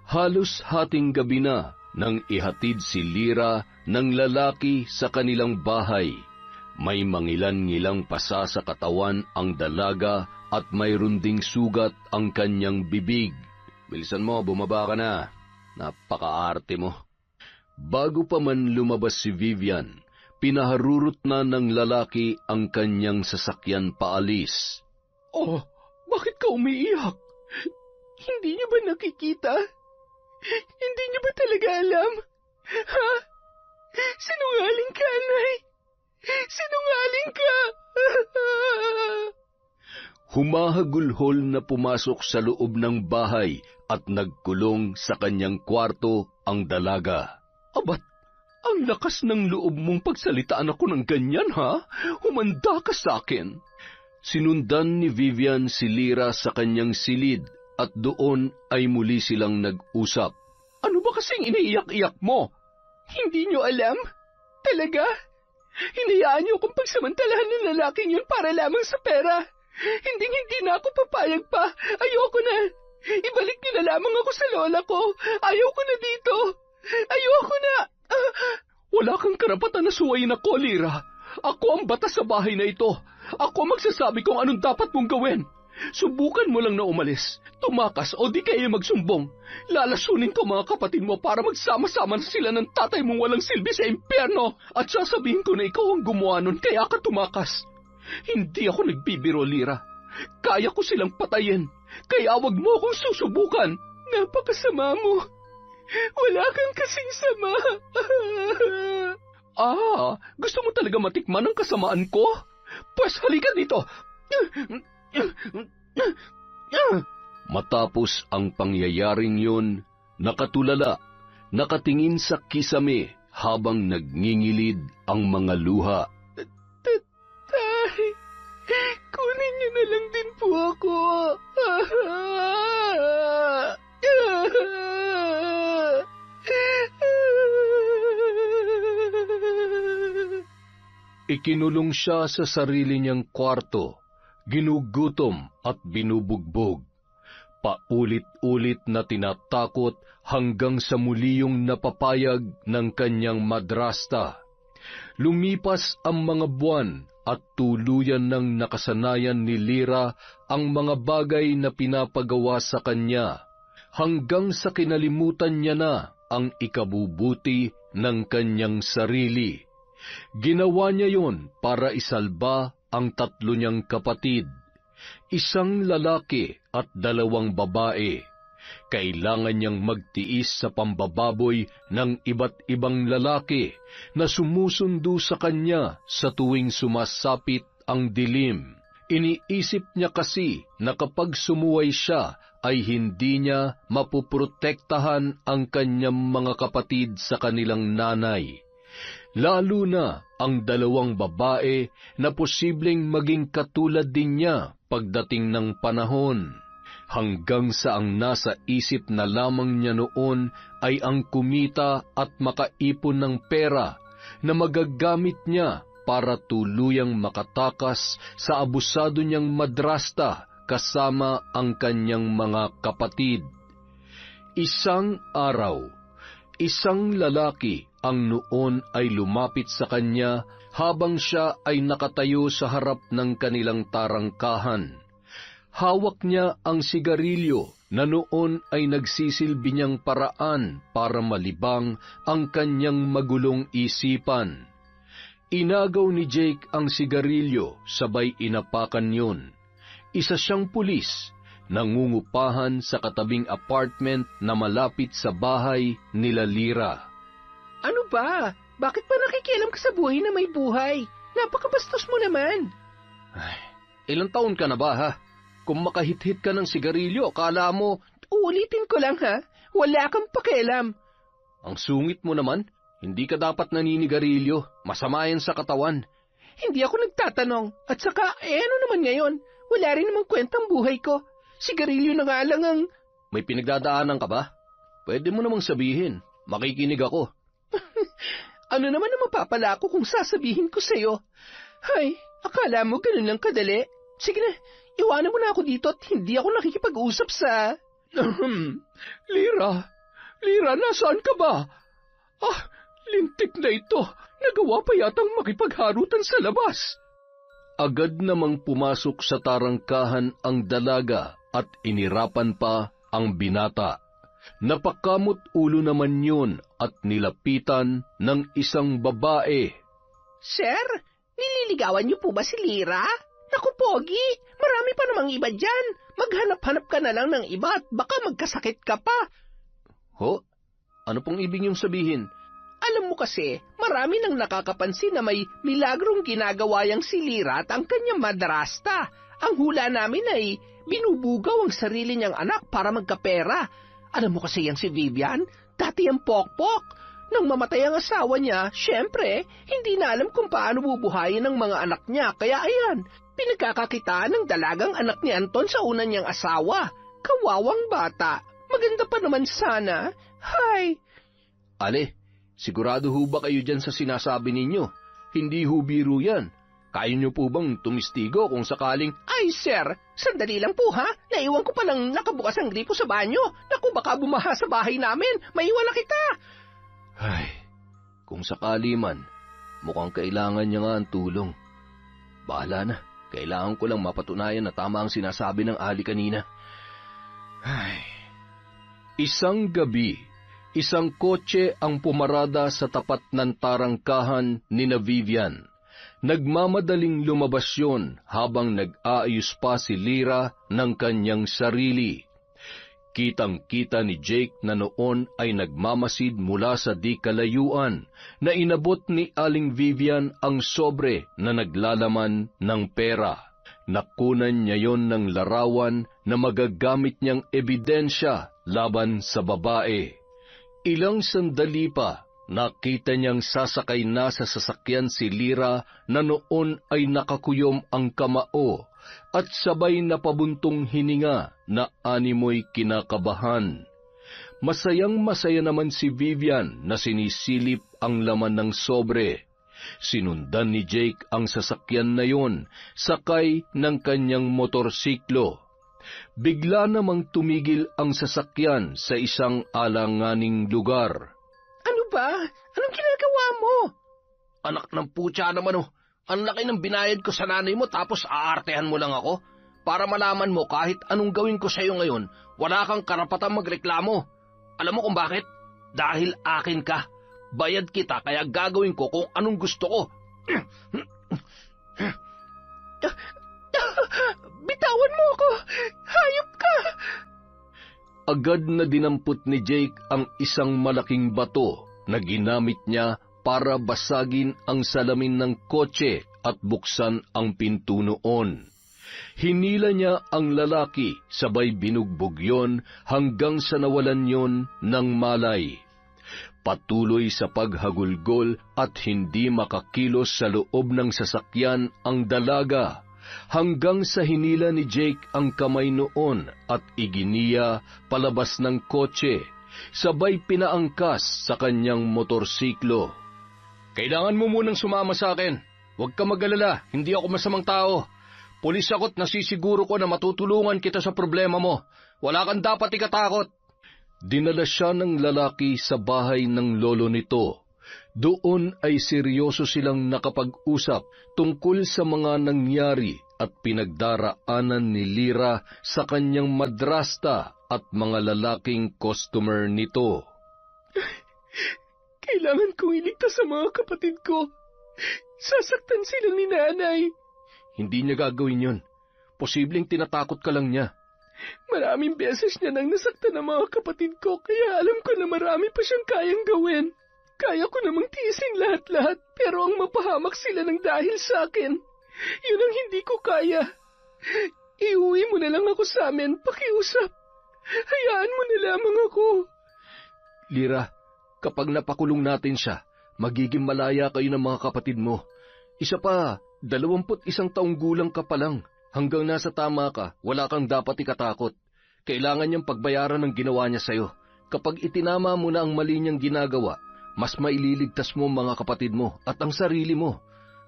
halos hating gabi na nang ihatid si Lyra ng lalaki sa kanilang bahay. May mangilan-ngilang pasa sa katawan ang dalaga at mayroon ding sugat ang kanyang bibig. Bilisan mo, bumaba ka na. Napakaarte mo. Bago pa man lumabas si Vivian, pinaharurot na ng lalaki ang kanyang sasakyan paalis. Oh, bakit ka umiiyak? Hindi niyo ba nakikita? Hindi niyo ba talaga alam? Ha? Sinungaling ka, Nay! Sinungaling ka! Humahagulhol na pumasok sa loob ng bahay at nagkulong sa kanyang kwarto ang dalaga. Abat, ang lakas ng loob mong pagsalitaan ako ng ganyan, ha? Humanda ka sa akin. Sinundan ni Vivian si Lyra sa kanyang silid at doon ay muli silang nag-usap. Ano ba kasing iniiyak-iyak mo? Hindi niyo alam? Talaga? Hinayaan niyo akong pagsamantalahan ng lalaking yun para lamang sa pera. Hindi na ako papayag pa. Ayoko na. Ibalik niyo na lamang ako sa lola ko. Ayoko na dito. Ayoko na. Wala kang karapatan na suwayin ako, Lyra. Ako ang batas sa bahay na ito. Ako magsasabi kung anong dapat mong gawin. Subukan mo lang na umalis, tumakas o di kaya magsumbong. Lalasunin ko mga kapatid mo para magsama-sama na sila ng tatay mong walang silbi sa impyerno. At sasabihin ko na ikaw ang gumawa nun kaya ka tumakas. Hindi ako nagbibiro, Lyra. Kaya ko silang patayin, kaya wag mo akong susubukan. Napakasama mo. Wala kang kasing sama. Gusto mo talaga matikman ang kasamaan ko? Pues halika dito. Matapos ang pangyayaring yun, nakatulala, nakatingin sa kisame habang nagngingilid ang mga luha. Tay, kunin niyo na lang din po ako. Ikinulong siya sa sarili niyang kwarto, ginugutom at binubugbog. Paulit-ulit na tinatakot hanggang sa muli yung napapayag ng kanyang madrasta. Lumipas ang mga buwan at tuluyan ng nakasanayan ni Lyra ang mga bagay na pinapagawa sa kanya, hanggang sa kinalimutan niya na ang ikabubuti ng kanyang sarili. Ginawa niya yon para isalba ang 3 niyang kapatid, 1 lalaki at 2 babae. Kailangan niyang magtiis sa pambababoy ng iba't ibang lalaki na sumusundo sa kanya sa tuwing sumasapit ang dilim. Iniisip niya kasi na kapag sumuway siya ay hindi niya mapuprotektahan ang kanyang mga kapatid sa kanilang nanay. Lalo na ang 2 babae na posibleng maging katulad din niya pagdating ng panahon. Hanggang sa ang nasa isip na lamang niya noon ay ang kumita at makaipon ng pera na magagamit niya para tuluyang makatakas sa abusado niyang madrasta kasama ang kanyang mga kapatid. Isang araw, 1 lalaki ang noon ay lumapit sa kanya habang siya ay nakatayo sa harap ng kanilang tarangkahan. Hawak niya ang sigarilyo na noon ay nagsisilbi niyang paraan para malibang ang kanyang magulong isipan. Inagaw ni Jake ang sigarilyo, sabay inapakan yun. Isa siyang pulis, nangungupahan sa katabing apartment na malapit sa bahay nila Lyra. Ano ba? Bakit pa nakikialam ka sa buhay na may buhay? Napakabastos mo naman. Ay, ilang taon ka na ba, ha? Kung makahit-hit ka ng sigarilyo, akala mo... Uulitin ko lang, ha? Wala kang pakialam. Ang sungit mo naman. Hindi ka dapat naninigarilyo. Masama yan sa katawan. Hindi ako nagtatanong. At saka, ano naman ngayon? Wala rin namang kwentang buhay ko. Sigarilyo na nga lang ang... May pinagdadaanan ka ba? Pwede mo namang sabihin. Makikinig ako. Ano naman ang mapapala ko kung sasabihin ko sa'yo? Hay, akala mo ganun lang kadali? Sige na, iwanan mo na ako dito at hindi ako nakikipag-usap sa... Lyra, nasaan ka ba? Lintik na ito. Nagawa pa yatang makipagharutan sa labas. Agad namang pumasok sa tarangkahan ang dalaga at inirapan pa ang binata. Napakamot ulo naman yun at nilapitan ng isang babae. Sir, nililigawan niyo po ba si Lyra? Naku, Pogi, marami pa namang iba dyan. Maghanap-hanap ka na lang ng iba at baka magkasakit ka pa. Ho? Ano pong ibig niyong sabihin? Alam mo kasi, marami nang nakakapansin na may milagrong ginagawa yang si Lyra at ang kanyang madrasta. Ang hula namin ay binubugaw ang sarili niyang anak para magkapera. Alam mo kasi yang si Vivian, dati ang pokpok. Nang mamatay ang asawa niya, syempre, hindi na alam kung paano bubuhayin ang mga anak niya. Kaya ayan, pinagkakakitaan ng dalagang anak ni Anton sa una niyang asawa. Kawawang bata. Maganda pa naman sana. Hay! Ale, sigurado ho ba kayo dyan sa sinasabi ninyo? Hindi ho biro yan. Kaya niyo po bang tumistigo kung sakaling... Ay, sir, sandali lang po ha. Naiwan ko palang nakabukas ang gripo sa banyo. Naku, baka bumaha sa bahay namin. Maiwan na kita. Ay, kung sakali man, mukhang kailangan niya nga ang tulong. Bahala na, Kailangan ko lang mapatunayan na tama ang sinasabi ng Ali kanina. Isang gabi, isang kotse ang pumarada sa tapat ng tarangkahan ni na Vivian. Nagmamadaling lumabas yun habang nag-aayos pa si Lyra ng kanyang sarili. Kitang-kita ni Jake na noon ay nagmamasid mula sa di kalayuan na inabot ni Aling Vivian ang sobre na naglalaman ng pera. Nakunan niya yon ng larawan na magagamit niyang ebidensya laban sa babae. Ilang sandali pa, nakita niyang sasakay na sa sasakyan si Lyra na noon ay nakakuyom ang kamao at sabay na pabuntong hininga na animoy kinakabahan. Masayang-masaya naman si Vivian na sinisilip ang laman ng sobre. Sinundan ni Jake ang sasakyan na yon, sakay ng kanyang motorsiklo. Bigla namang tumigil ang sasakyan sa isang alanganing lugar. Ano ba? Anong ginagawa mo? Anak ng putya naman ang laki ng binayad ko sa nanay mo tapos aartehan mo lang ako? Para malaman mo kahit anong gawin ko sa iyo ngayon, wala kang karapatang magreklamo. Alam mo kung bakit? Dahil akin ka. Bayad kita kaya gagawin ko kung anong gusto ko. Bitawan mo ako! Hayop ka! Agad na dinampot ni Jake ang isang malaking bato na ginamit niya para basagin ang salamin ng kotse at buksan ang pinto noon. Hinila niya ang lalaki, sabay binugbog yon hanggang sa nawalan yon ng malay. Patuloy sa paghagulgol at hindi makakilos sa loob ng sasakyan ang dalaga, hanggang sa hinila ni Jake ang kamay noon at iginiya palabas ng kotse, sabay pinaangkas sa kanyang motorsiklo. Kailangan mo munang sumama sa akin. Huwag ka mag-alala, hindi ako masamang tao. Pulis ako't nasisiguro ko na matutulungan kita sa problema mo. Wala kang dapat ikatakot. Dinala siya ng lalaki sa bahay ng lolo nito. Doon ay seryoso silang nakapag-usap tungkol sa mga nangyari at pinagdaraanan ni Lyra sa kanyang madrasta at mga lalaking customer nito. Kailangan kong iligtas sa mga kapatid ko. Sasaktan sila ni nanay. Hindi niya gagawin yun. Posibleng tinatakot ka lang niya. Maraming beses niya nang nasaktan ang mga kapatid ko, kaya alam ko na marami pa siyang kayang gawin. Kaya ko namang tiisin lahat-lahat, pero ang mapahamak sila ng dahil sa akin, yun ang hindi ko kaya. Iuwi mo na lang ako sa amin, pakiusap. Hayaan mo na lamang ako. Lyra, kapag napakulong natin siya, magiging malaya kayo ng mga kapatid mo. Isa pa, 21 taong gulang ka pa lang. Hanggang nasa tama ka, wala kang dapat ikatakot. Kailangan niyang pagbayaran ng ginawa niya sa'yo. Kapag itinama mo na ang mali niyang ginagawa, mas maililigtas mo ang mga kapatid mo at ang sarili mo.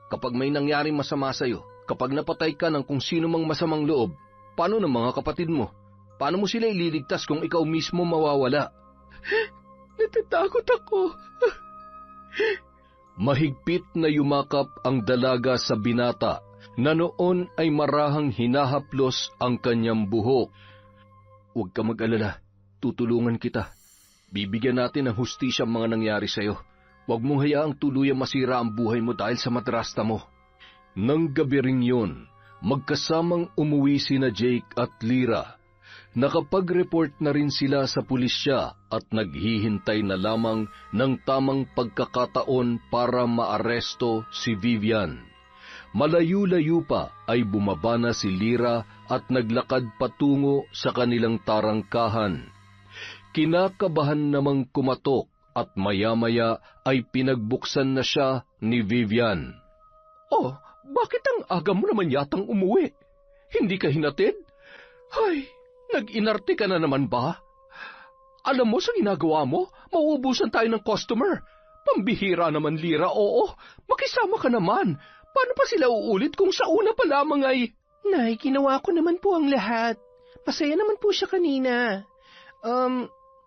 Kapag may nangyaring masama sa'yo, kapag napatay ka ng kung sino mang masamang loob, paano ng mga kapatid mo? Paano mo sila ililigtas kung ikaw mismo mawawala? Natatakot ako. Mahigpit na yumakap ang dalaga sa binata na noon ay marahang hinahaplos ang kanyang buhok. Huwag ka mag-alala, tutulungan kita. Bibigyan natin ng hustisya ang mga nangyari sa'yo. Huwag mong hayaang tuluyang masira ang buhay mo dahil sa madrasta mo. Nang gabi ring yun, magkasamang umuwi sina Jake at Lyra. Nakapag-report na rin sila sa pulisya at naghihintay na lamang ng tamang pagkakataon para maaresto si Vivian. Malayo-layo pa ay bumaba na si Lyra at naglakad patungo sa kanilang tarangkahan. Kinakabahan namang kumatok at maya-maya ay pinagbuksan na siya ni Vivian. Oh, bakit ang aga mo naman yatang umuwi? Hindi ka hinatid? Hay, nag-inarte ka na naman ba? Alam mo sa ginagawa mo, mauubusan tayo ng customer. Pambihira naman, Lyra, oo. Makisama ka naman. Paano pa sila uulit kung sa una pa lamang ay... Nay, ginawa ko naman po ang lahat. Masaya naman po siya kanina.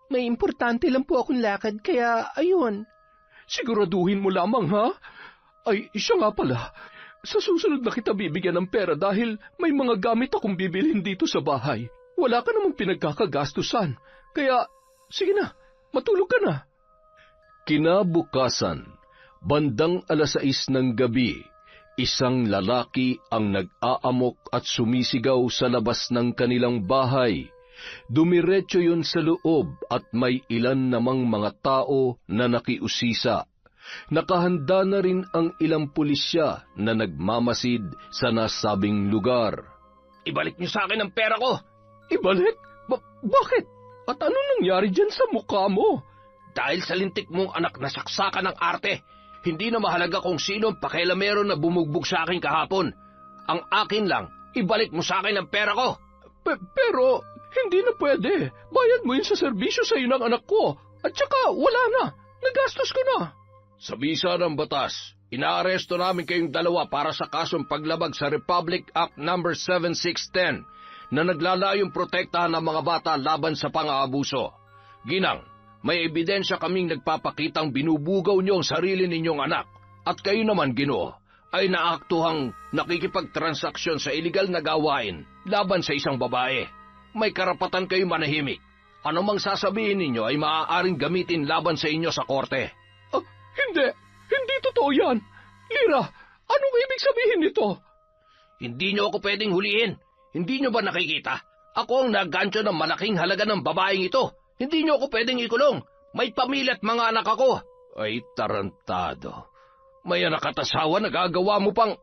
May importante lang po akong lakad, kaya ayun. Siguraduhin mo lamang, ha? Ay, siya nga pala. Sa susunod na kita bibigyan ng pera dahil may mga gamit akong bibilhin dito sa bahay. Wala ka namang pinagkakagastusan. Kaya, sige na, matulog ka na. Kinabukasan, bandang 6:00 ng gabi, isang lalaki ang nag-aamok at sumisigaw sa labas ng kanilang bahay. Dumiretso yun sa loob at may ilan namang mga tao na nakiusisa. Nakahanda na rin ang ilang pulisya na nagmamasid sa nasabing lugar. Ibalik niyo sa akin ang pera ko! Ibalik? Bakit? At ano nangyari dyan sa mukha mo? Dahil sa lintik mong anak na saksakan ng arte, hindi na mahalaga kung sino ang pakialamero na bumugbog sa akin kahapon. Ang akin lang, ibalik mo sa akin ang pera ko! Pero, hindi na pwede. Bayad mo yun sa serbisyo sa iyo ng anak ko. At saka, wala na. Nagastos ko na. Sa bisa ng batas, inaaresto namin kayong dalawa para sa kasong paglabag sa Republic Act No. 7610 na naglalayong protektahan ng mga bata laban sa pang-aabuso. Ginang, may ebidensya kaming nagpapakitang binubugaw niyo ang sarili ninyong anak at kayo naman, Ginoo, ay naaktuhang nakikipagtransaksyon sa iligal na gawain laban sa isang babae. May karapatan kayo manahimik. Ano mang sasabihin ninyo ay maaaring gamitin laban sa inyo sa korte. Hindi totoo yan. Lira, anong ibig sabihin nito? Hindi nyo ako pwedeng hulihin. Hindi nyo ba nakikita? Ako ang naggancho ng malaking halaga ng babaeng ito. Hindi nyo ako pwedeng ikulong. May pamilya at mga anak ako. Ay, tarantado. May anak at asawa na gagawa mo pang...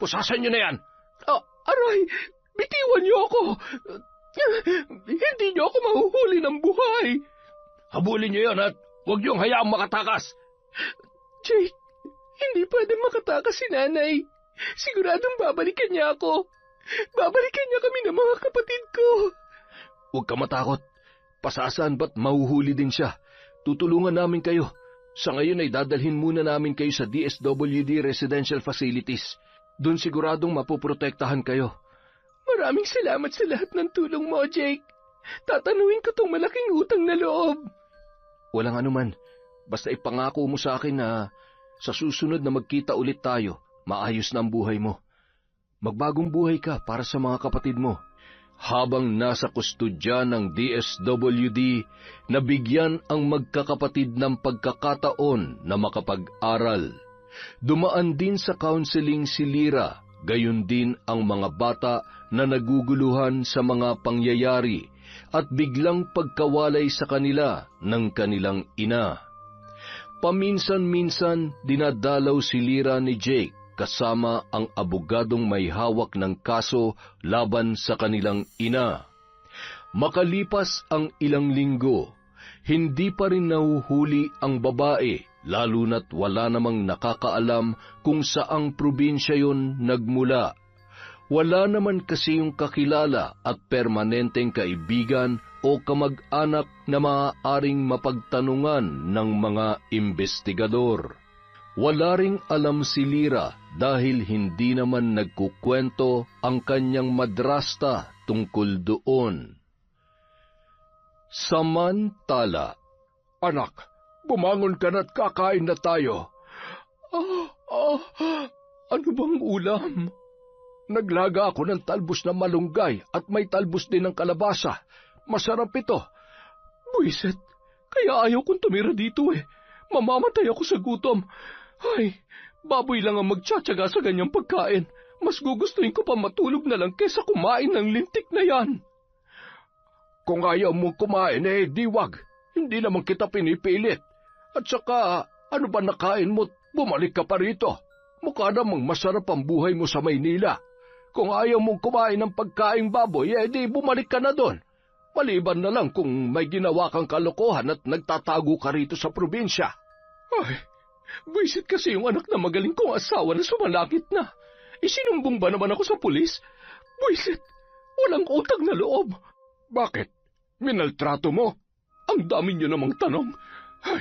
Pusasan nyo na yan. Aray, bitiwan niyo ako. Hindi niyo ako mahuhuli ng buhay. Habulin nyo yan at huwag niyong hayaang makatakas. Jake, hindi pwede makatakas si nanay. Siguradong babalikan niya ako. Babalikan niya kami ng mga kapatid ko. Huwag ka matakot. Pasasaan ba't mahuhuli din siya? Tutulungan namin kayo. Sa ngayon ay dadalhin muna namin kayo sa DSWD Residential Facilities. Doon siguradong mapoprotektahan kayo. Maraming salamat sa lahat ng tulong mo, Jake. Tatanuin ko tong malaking utang na loob. Walang anuman. Basta ipangako mo sa akin na sa susunod na magkita ulit tayo, maayos na ang buhay mo. Magbagong buhay ka para sa mga kapatid mo. Habang nasa kustudya ng DSWD, nabigyan ang magkakapatid ng pagkakataon na makapag-aral. Dumaan din sa counseling si Lira, gayon din ang mga bata na naguguluhan sa mga pangyayari at biglang pagkawalay sa kanila ng kanilang ina. Paminsan-minsan dinadalaw si Lira ni Jake kasama ang abogadong may hawak ng kaso laban sa kanilang ina. Makalipas ang ilang linggo, hindi pa rin nahuhuli ang babae, lalo na't wala namang nakakaalam kung saang probinsya yon nagmula. Wala naman kasi yung kakilala at permanenteng kaibigan o kamag-anak na maaaring mapagtanungan ng mga investigador. Wala ring alam si Lira dahil hindi naman nagkukwento ang kanyang madrasta tungkol doon. Samantala, Anak, bumangon ka na't kakain na tayo. Ano bang ulam? Naglaga ako ng talbos na malunggay at may talbos din ng kalabasa. Masarap ito. Buiset, kaya ayaw kong tumira dito eh. Mamamatay ako sa gutom. Ay, baboy lang ang magtsatsaga sa ganyang pagkain. Mas gugustuhin ko pa matulog na lang kesa kumain ng lintik na yan. Kung ayaw mong kumain di wag. Hindi naman kita pinipilit. At saka, ano ba nakain mo't bumalik ka pa rito? Mukha namang masarap ang buhay mo sa Maynila. Kung ayaw mong kumain ng pagkaing baboy, di bumalik ka na doon. Maliban na lang kung may ginawa kang kalokohan at nagtatago ka rito sa probinsya. Ay, buisit kasi yung anak na magaling kong asawa na sumalakit na. Isinumbong ba naman ako sa pulis? Buisit, walang utang na loob. Bakit? Minaltrato mo? Ang dami niyo namang tanong. Ay,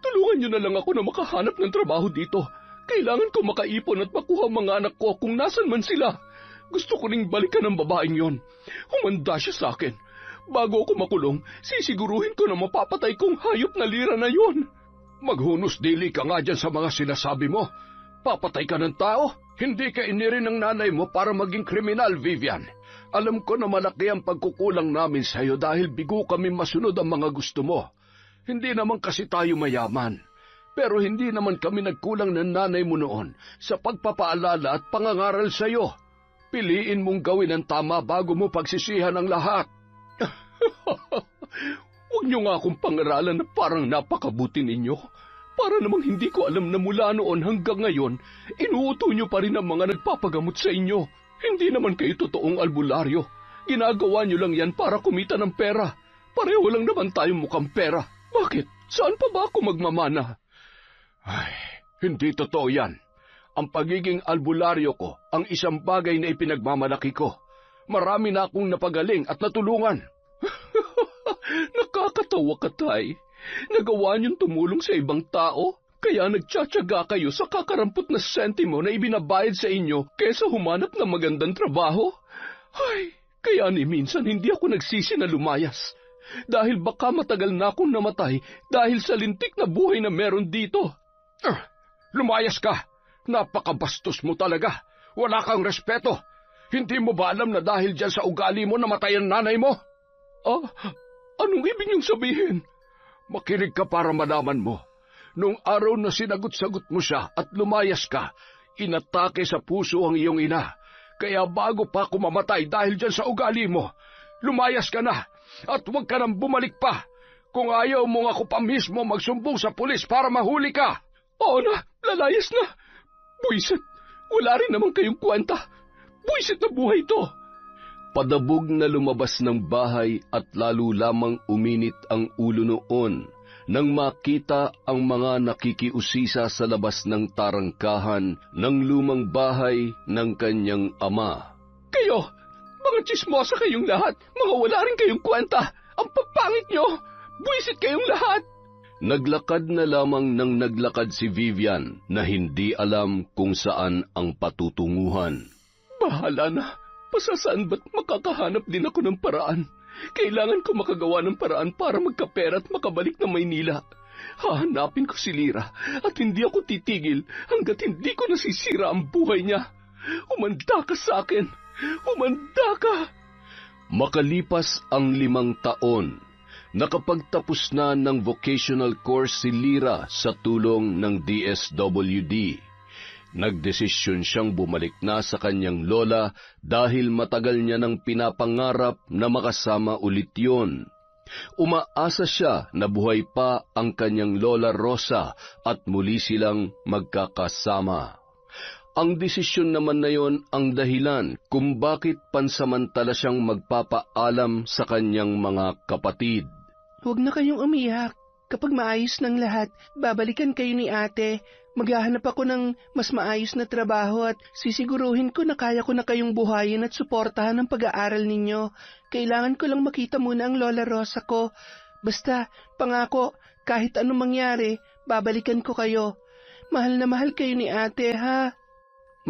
tulungan niyo na lang ako na makahanap ng trabaho dito. Kailangan ko makaipon at makuha ang mga anak ko kung nasan man sila. Gusto ko ring balikan ng babaeng yon. Humanda siya sa akin. Bago ako makulong, sisiguruhin ko na mapapatay kong hayop na Lira na yon. Maghunos dili ka nga dyan sa mga sinasabi mo. Papatay ka ng tao? Hindi ka inirin ng nanay mo para maging kriminal, Vivian. Alam ko na malaki ang pagkukulang namin sa iyo dahil bigo kami masunod ang mga gusto mo. Hindi naman kasi tayo mayaman. Pero hindi naman kami nagkulang ng nanay mo noon sa pagpapaalala at pangangaral sa iyo. Piliin mong gawin ang tama bago mo pagsisihan ang lahat. Huwag niyo nga akong pangaralan na parang napakabuti ninyo. Para namang hindi ko alam na mula noon hanggang ngayon, inuuto niyo pa rin ang mga nagpapagamot sa inyo. Hindi naman kayo totoong albularyo. Ginagawa niyo lang yan para kumita ng pera. Pareho lang naman tayong mukhang pera. Bakit? Saan pa ba ako magmamana? Ay, hindi totoo yan. Ang pagiging albularyo ko ang isang bagay na ipinagmamalaki ko. Marami na akong napagaling at natulungan. Nakakatawa ka, Tay. Nagawa niyong tumulong sa ibang tao, kaya nagtsatsaga kayo sa kakarampot na sentimo na ibinabayad sa inyo kesa humanap ng magandang trabaho. Ay, kaya ni minsan hindi ako nagsisi na lumayas. Dahil baka matagal na akong namatay dahil sa lintik na buhay na meron dito. Lumayas ka! Napakabastos mo talaga! Wala kang respeto! Hindi mo ba alam na dahil dyan sa ugali mo namatay ang nanay mo? Anong ibig niyong sabihin? Makinig ka para malaman mo. Nung araw na sinagot-sagot mo siya at lumayas ka, inatake sa puso ang iyong ina. Kaya bago pa ako mamatay dahil dyan sa ugali mo, lumayas ka na at huwag ka nang bumalik pa. Kung ayaw mong ako pa mismo magsumbong sa pulis para mahuli ka. Oo na, lalayas na. Buisit, wala rin naman kayong kwenta. Buisit na buhay to. Padabog na lumabas ng bahay at lalo lamang uminit ang ulo noon nang makita ang mga nakikiusisa sa labas ng tarangkahan ng lumang bahay ng kanyang ama. Kayo, mga tsismosa kayong lahat, mga wala rin kayong kwenta. Ang papangit nyo, buisit kayong lahat. Naglakad na lamang nang naglakad si Vivian na hindi alam kung saan ang patutunguhan. Bahala na. Pasasaan ba't makakahanap din ako ng paraan? Kailangan ko makagawa ng paraan para magkapera at makabalik na Maynila. Hahanapin ko si Lira at hindi ako titigil hanggat hindi ko nasisira ang buhay niya. Humanda ka sa akin! Humanda ka! Makalipas ang 5 taon, nakapagtapos na ng vocational course si Lira sa tulong ng DSWD. Nagdesisyon siyang bumalik na sa kanyang lola dahil matagal niya nang pinapangarap na makasama ulit yon. Umaasa siya na buhay pa ang kanyang lola Rosa at muli silang magkakasama. Ang desisyon naman na yon ang dahilan kung bakit pansamantala siyang magpapaalam sa kanyang mga kapatid. Huwag na kayong umiyak. Kapag maayos ng lahat, babalikan kayo ni ate. Maghahanap ako ng mas maayos na trabaho at sisiguruhin ko na kaya ko na kayong buhayin at suportahan ang pag-aaral ninyo. Kailangan ko lang makita muna ang Lola Rosa ko. Basta, pangako, kahit anong mangyari, babalikan ko kayo. Mahal na mahal kayo ni ate, ha?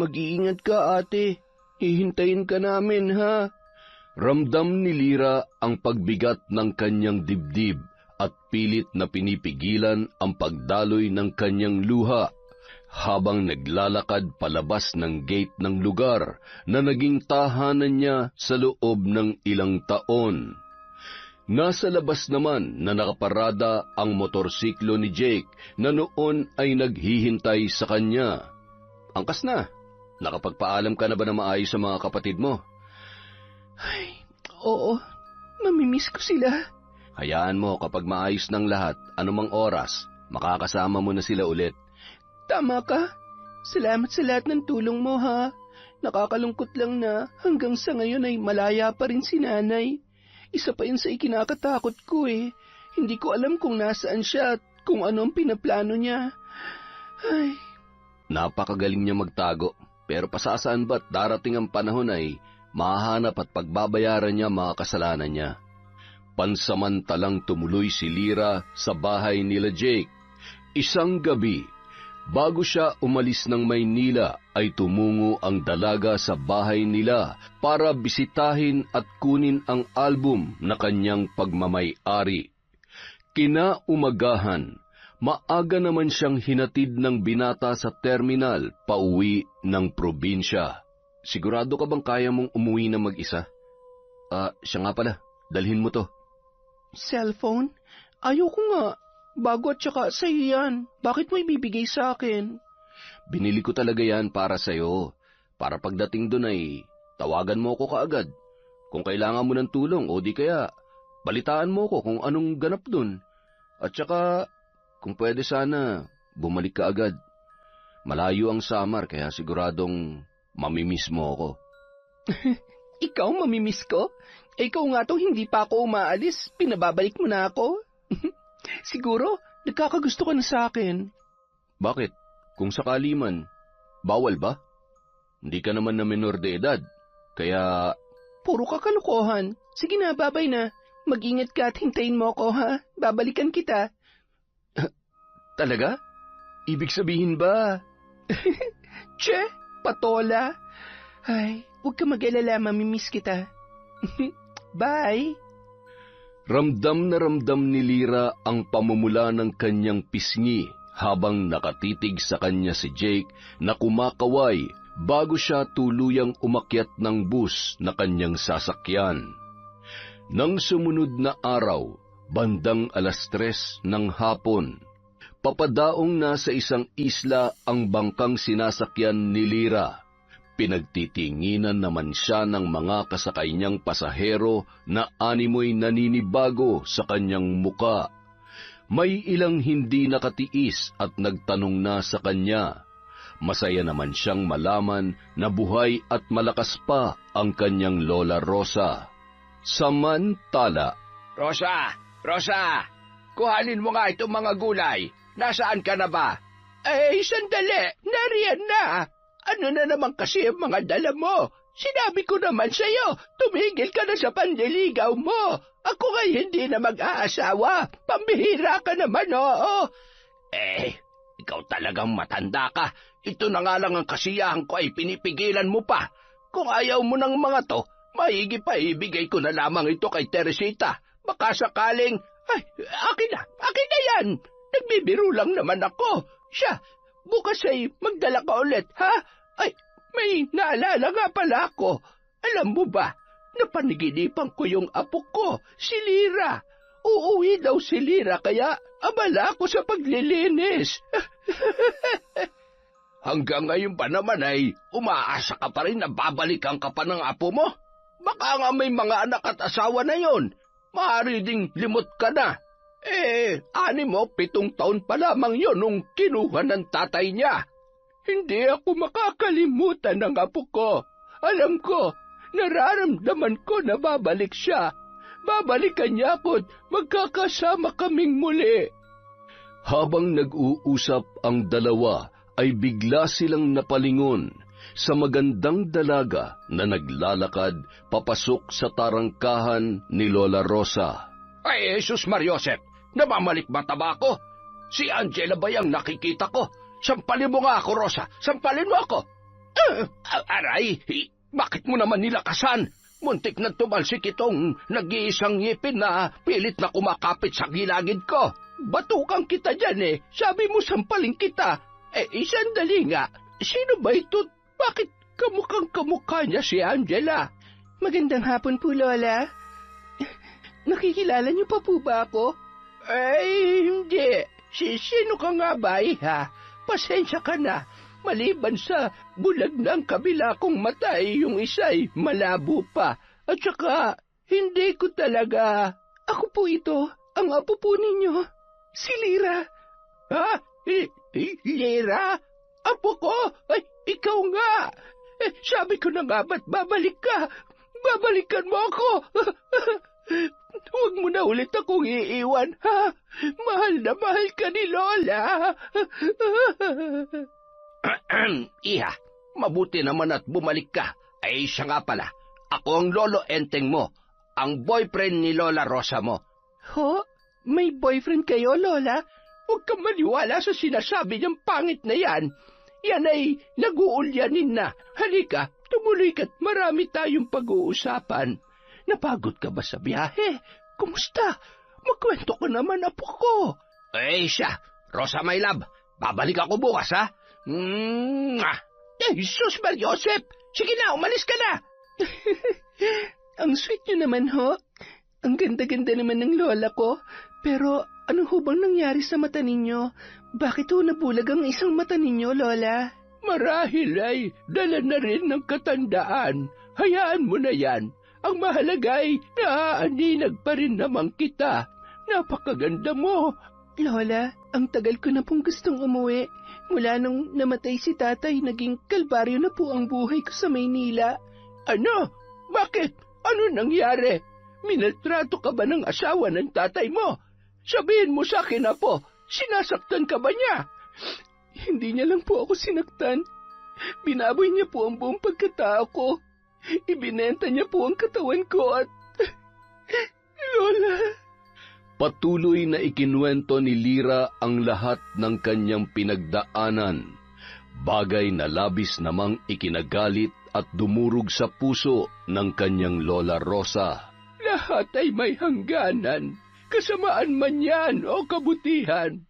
Mag-iingat ka, ate. Hihintayin ka namin, ha? Ramdam ni Lira ang pagbigat ng kanyang dibdib at pilit na pinipigilan ang pagdaloy ng kanyang luha habang naglalakad palabas ng gate ng lugar na naging tahanan niya sa loob ng ilang taon. Nasa labas naman na nakaparada ang motorsiklo ni Jake na noon ay naghihintay sa kanya. Angkas na, nakapagpaalam ka na ba na maayos sa mga kapatid mo? Ay, oo, mamimiss ko sila. Hayaan mo kapag maayos ng lahat, anumang oras, makakasama mo na sila ulit. Tama ka. Salamat sa lahat ng tulong mo, ha? Nakakalungkot lang na hanggang sa ngayon ay malaya pa rin si nanay. Isa pa yun sa ikinakatakot ko eh. Hindi ko alam kung nasaan siya at kung ano ang pinaplano niya. Ay. Napakagaling niya magtago, pero pasasaan ba't darating ang panahon ay mahahanap at pagbabayaran niya mga kasalanan niya. Pansamantalang tumuloy si Lira sa bahay nila Jake. Isang gabi, bago siya umalis ng Maynila, ay tumungo ang dalaga sa bahay nila para bisitahin at kunin ang album na kanyang pagmamay-ari. Kinaumagahan, Maaga naman siyang hinatid ng binata sa terminal pauwi ng probinsya. Sigurado ka bang kaya mong umuwi na mag-isa? Siya nga pala, dalhin mo to. Cellphone? Ayoko nga. Bago at saka sa'yo yan. Bakit mo ibibigay sa akin? Binili ko talaga yan para sa'yo. Para pagdating doon ay tawagan mo ako kaagad. Kung kailangan mo ng tulong o di kaya, balitaan mo ko kung anong ganap doon. At saka, kung pwede sana, bumalik ka agad. Malayo ang Samar kaya siguradong mamimiss mo ako. Ikaw mamimiss ko? Ikaw nga to hindi pa ako umaalis. Pinababalik mo na ako? Siguro, nagkakagusto ka na sa akin. Bakit? Kung sakali man, bawal ba? Hindi ka naman na menor de edad, kaya... Puro kakalukohan. Sige na, babay na. Mag-ingat ka at hintayin mo ako, ha? Babalikan kita. Talaga? Ibig sabihin ba? Che, patola. Ay, huwag ka mag-alala, mamimiss kita. Bye! Ramdam na ramdam ni Lyra ang pamumula ng kanyang pisngi habang nakatitig sa kanya si Jake na kumakaway bago siya tuluyang umakyat ng bus na kanyang sasakyan. Nang sumunod na araw, bandang 3:00 ng hapon, papadaong na sa isang isla ang bangkang sinasakyan ni Lyra. Pinagtitinginan naman siya ng mga kasakay niyang pasahero na animoy naninibago sa kanyang muka. May ilang hindi nakatiis at nagtanong na sa kanya. Masaya naman siyang malaman na buhay at malakas pa ang kanyang Lola Rosa. Samantala, Rosa! Kuhanin mo nga itong mga gulay. Nasaan ka na ba? Sandali. Nariyan na. Ano na naman kasi ang mga dala mo? Sinabi ko naman sa'yo, tumigil ka na sa panliligaw mo. Ako ngay hindi na mag-aasawa. Pambihira ka naman, oo. Ikaw talagang matanda ka. Ito na nga lang ang kasiyahan ko ay pinipigilan mo pa. Kung ayaw mo ng mga to, maigi pa ibigay ko na lamang ito kay Teresita. Baka sakaling, akin na yan. Nagbibiro lang naman ako. Siya, bukas ay magdala ka ulit, ha? May naalala nga pala ako. Alam mo ba, napaniginipan ko yung apo ko, si Lyra. Uuwi daw si Lyra kaya abala ako sa paglilinis. Hanggang ngayon pa naman ay umaasa ka pa rin na babalikan ka pa ng apo mo? Baka nga may mga anak at asawa na yon. Maaari ding limot ka na. 7 taon pa lamang yon nung kinuha ng tatay niya. Hindi ako makakalimutan ng apo ko. Alam ko, nararamdaman ko na babalik siya. Babalikan niya ako at magkakasama kaming muli. Habang nag-uusap ang dalawa, ay bigla silang napalingon sa magandang dalaga na naglalakad papasok sa tarangkahan ni Lola Rosa. Ay, Jesus Mariosep, namamalik ba ako? Si Angela ba yung nakikita ko? Sampalin mo nga ako, Rosa. Sampalin mo ako. Aray, bakit mo naman nilakasan? Muntik na tumalsik itong nag-iisang ngipin na pilit na kumakapit sa gilagid ko. Batukan kita dyan eh. Sabi mo sampalin kita. Sandali nga. Sino ba ito? Bakit kamukha niya si Angela? Magandang hapon po, Lola. Nakikilala niyo pa po ba ako? Hindi. Sino ka nga ba, iha? Pasensya ka na. Maliban sa bulag ng kabila kong mata yung isa'y malabo pa. At saka, hindi ko talaga... Ako po ito, ang apo po ninyo. Si Lyra. Ha? Lyra? Apo ko? Ay, ikaw nga. Sabi ko na nga ba't babalik ka? Babalikan mo ako. Huwag mo na ulit akong iiwan, ha? Mahal na mahal ka ni Lola. Iha, mabuti naman at bumalik ka. Ay, siya nga pala. Ako ang lolo enteng mo. Ang boyfriend ni Lola Rosa mo. Ho? May boyfriend kayo, Lola? Huwag kang maniwala sa sinasabi niyang pangit na yan. Yan ay nag-uulyanin na. Halika, tumuloy ka't marami tayong pag-uusapan. Napagod ka ba sa biyahe? Kumusta? Magkwento ko naman, apo ko. Siya, Rosa, my love, babalik ako bukas, ha? Jesus, Joseph! Sige na, umalis ka na! Ang sweet nyo naman, ho. Ang ganda-ganda naman ng lola ko. Pero ano ho bang nangyari sa mata ninyo? Bakit ho nabulag ang isang mata ninyo, lola? Marahil ay dala na rin ng katandaan. Hayaan mo na yan. Ang mahalaga ay naaaninag pa rin naman kita. Napakaganda mo. Lola, ang tagal ko na pong gustong umuwi. Mula nung namatay si tatay, naging kalbaryo na po ang buhay ko sa Maynila. Ano? Bakit? Ano nangyari? Minaltrato ka ba ng asawa ng tatay mo? Sabihin mo sa akin, Apo, sinasaktan ka ba niya? Hindi niya lang po ako sinaktan. Binaboy niya po ang buong pagkatao ko. Ibinenta niya po ang katawan ko at... Lola... Patuloy na ikinuwento ni Lyra ang lahat ng kanyang pinagdaanan, bagay na labis namang ikinagalit at dumurog sa puso ng kanyang Lola Rosa. Lahat ay may hangganan, kasamaan man yan o kabutihan.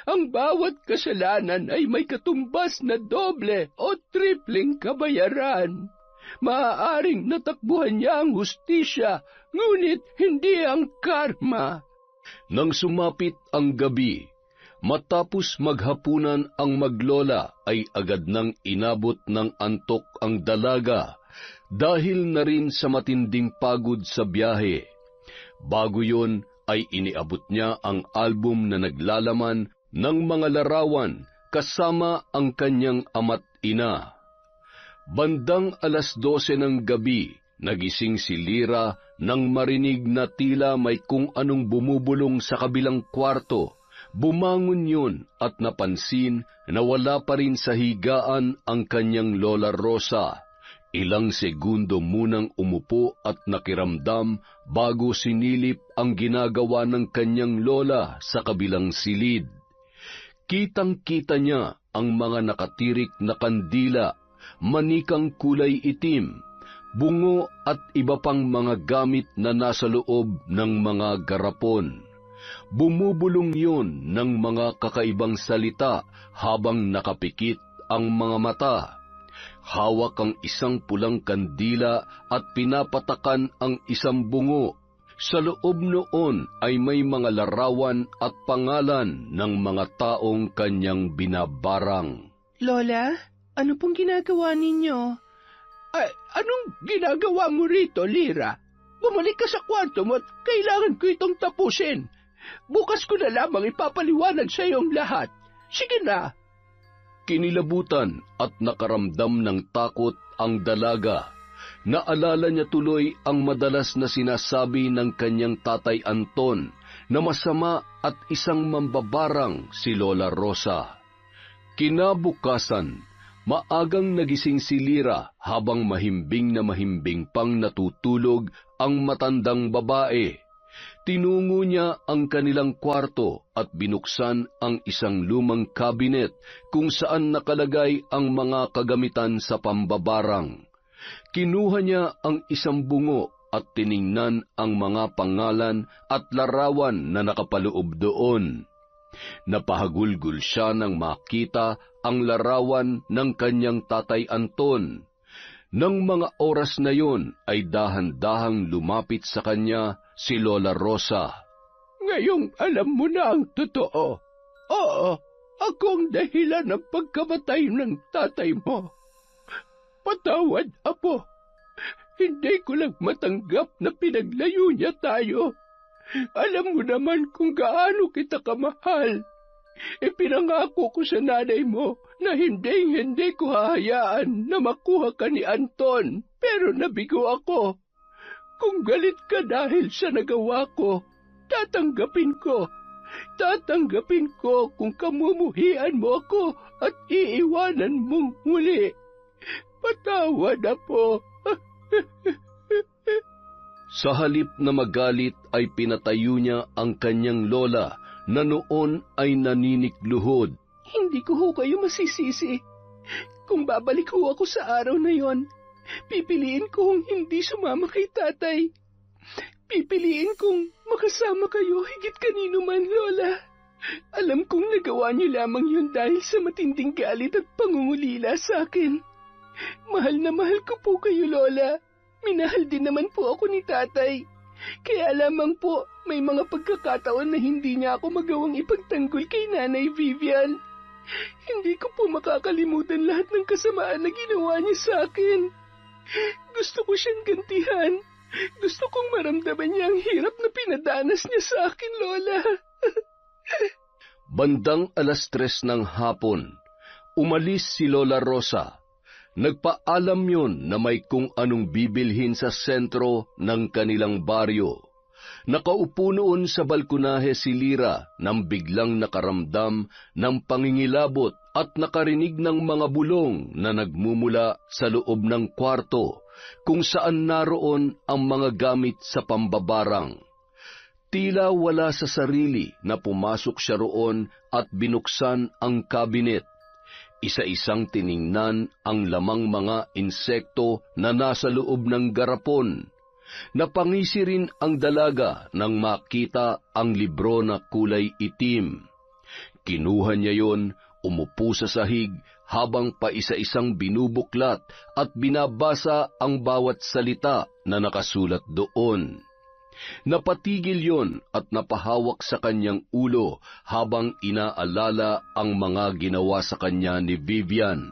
Ang bawat kasalanan ay may katumbas na doble o tripling kabayaran. Maaaring natakbuhan niya ang hustisya, ngunit hindi ang karma. Nang sumapit ang gabi, matapos maghapunan ang maglola ay agad nang inabot ng antok ang dalaga dahil na rin sa matinding pagod sa biyahe. Bago yun ay iniabot niya ang album na naglalaman ng mga larawan kasama ang kanyang ama't ina. Bandang 12:00 ng gabi, nagising si Lyra nang marinig na tila may kung anong bumubulong sa kabilang kwarto. Bumangon yun at napansin na wala pa rin sa higaan ang kanyang Lola Rosa. Ilang segundo munang umupo at nakiramdam bago sinilip ang ginagawa ng kanyang lola sa kabilang silid. Kitang-kita niya ang mga nakatirik na kandila, manikang kulay itim, bungo at iba pang mga gamit na nasa loob ng mga garapon. Bumubulong yun ng mga kakaibang salita habang nakapikit ang mga mata. Hawak ang isang pulang kandila at pinapatakan ang isang bungo. Sa loob noon ay may mga larawan at pangalan ng mga taong kanyang binabarang. Lola, ano pong ginagawa ninyo? Ay, anong ginagawa mo rito, Lyra? Bumalik ka sa kwarto mo at kailangan ko itong tapusin. Bukas ko na lamang ipapaliwanag sa iyong lahat. Sige na. Kinilabutan at nakaramdam ng takot ang dalaga. Naalala niya tuloy ang madalas na sinasabi ng kanyang tatay Anton na masama at isang mambabarang si Lola Rosa. Kinabukasan, maagang nagising si Lyra habang mahimbing na mahimbing pang natutulog ang matandang babae. Tinungo niya ang kanilang kwarto at binuksan ang isang lumang kabinet kung saan nakalagay ang mga kagamitan sa pambabarang. Kinuha niya ang isang bungo at tiningnan ang mga pangalan at larawan na nakapaloob doon. Napahagulgol siya nang makita ang larawan ng kanyang tatay Anton. Nang mga oras na yon ay dahan-dahang lumapit sa kanya si Lola Rosa. Ngayong alam mo na ang totoo. Oo, ako ang dahilan ng pagkamatay ng tatay mo. Patawad, Apo. Hindi ko lang matanggap na pinaglayo niya tayo. Alam mo naman kung gaano kita kamahal. Ipinangako ko sa nanay mo na hindi ko hahayaan na makuha ka ni Anton, pero nabigo ako. Kung galit ka dahil sa nagawa ko, tatanggapin ko. Tatanggapin ko kung kamumuhian mo ako at iiwanan mong muli. Patawad, Apo. Sa halip na magalit ay pinatayo niya ang kanyang lola na noon ay naninikluhod. Hindi ko ho kayo masisisi. Kung babalik ho ako sa araw na yon, pipiliin kong hindi sumama kay tatay. Pipiliin kong makasama kayo higit kanino man, Lola. Alam kong nagawa niyo lamang yun dahil sa matinding galit at pangungulila sa akin. Mahal na mahal ko po kayo, Lola. Minahal din naman po ako ni Tatay. Kaya lamang po, may mga pagkakataon na hindi niya ako magawang ipagtanggol kay Nanay Vivian. Hindi ko po makakalimutan lahat ng kasamaan na ginawa niya sa akin. Gusto ko siyang gantihan. Gusto kong maramdaman niya ang hirap na pinadanas niya sa akin, Lola. Bandang 3:00 ng hapon, umalis si Lola Rosa. Nagpaalam yun na may kung anong bibilhin sa sentro ng kanilang baryo. Nakaupo noon sa balkonahe si Lira nang biglang nakaramdam ng pangingilabot at nakarinig ng mga bulong na nagmumula sa loob ng kwarto kung saan naroon ang mga gamit sa pambabarang. Tila wala sa sarili na pumasok siya roon at binuksan ang kabinet. Isa-isang tiningnan ang lamang mga insekto na nasa loob ng garapon. Napangisi rin ang dalaga nang makita ang libro na kulay itim. Kinuha niya yon, umupo sa sahig habang paisa-isang binubuklat at binabasa ang bawat salita na nakasulat doon. Napatigil yon at napahawak sa kanyang ulo habang inaalala ang mga ginawa sa kanya ni Vivian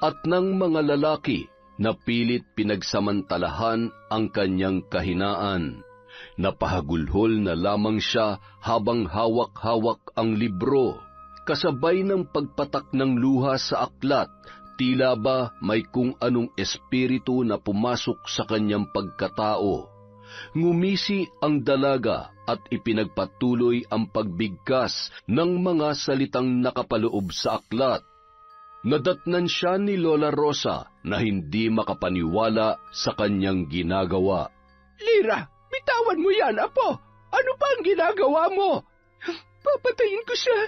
at ng mga lalaki na pilit pinagsamantalahan ang kanyang kahinaan. Napahagulhol na lamang siya habang hawak-hawak ang libro. Kasabay ng pagpatak ng luha sa aklat, tila ba may kung anong espiritu na pumasok sa kanyang pagkatao. Ngumisi ang dalaga at ipinagpatuloy ang pagbigkas ng mga salitang nakapaloob sa aklat. Nadatnan siya ni Lola Rosa na hindi makapaniwala sa kanyang ginagawa. Lira, bitawan mo yan, Apo. Ano pa ang ginagawa mo? Papatayin ko siya.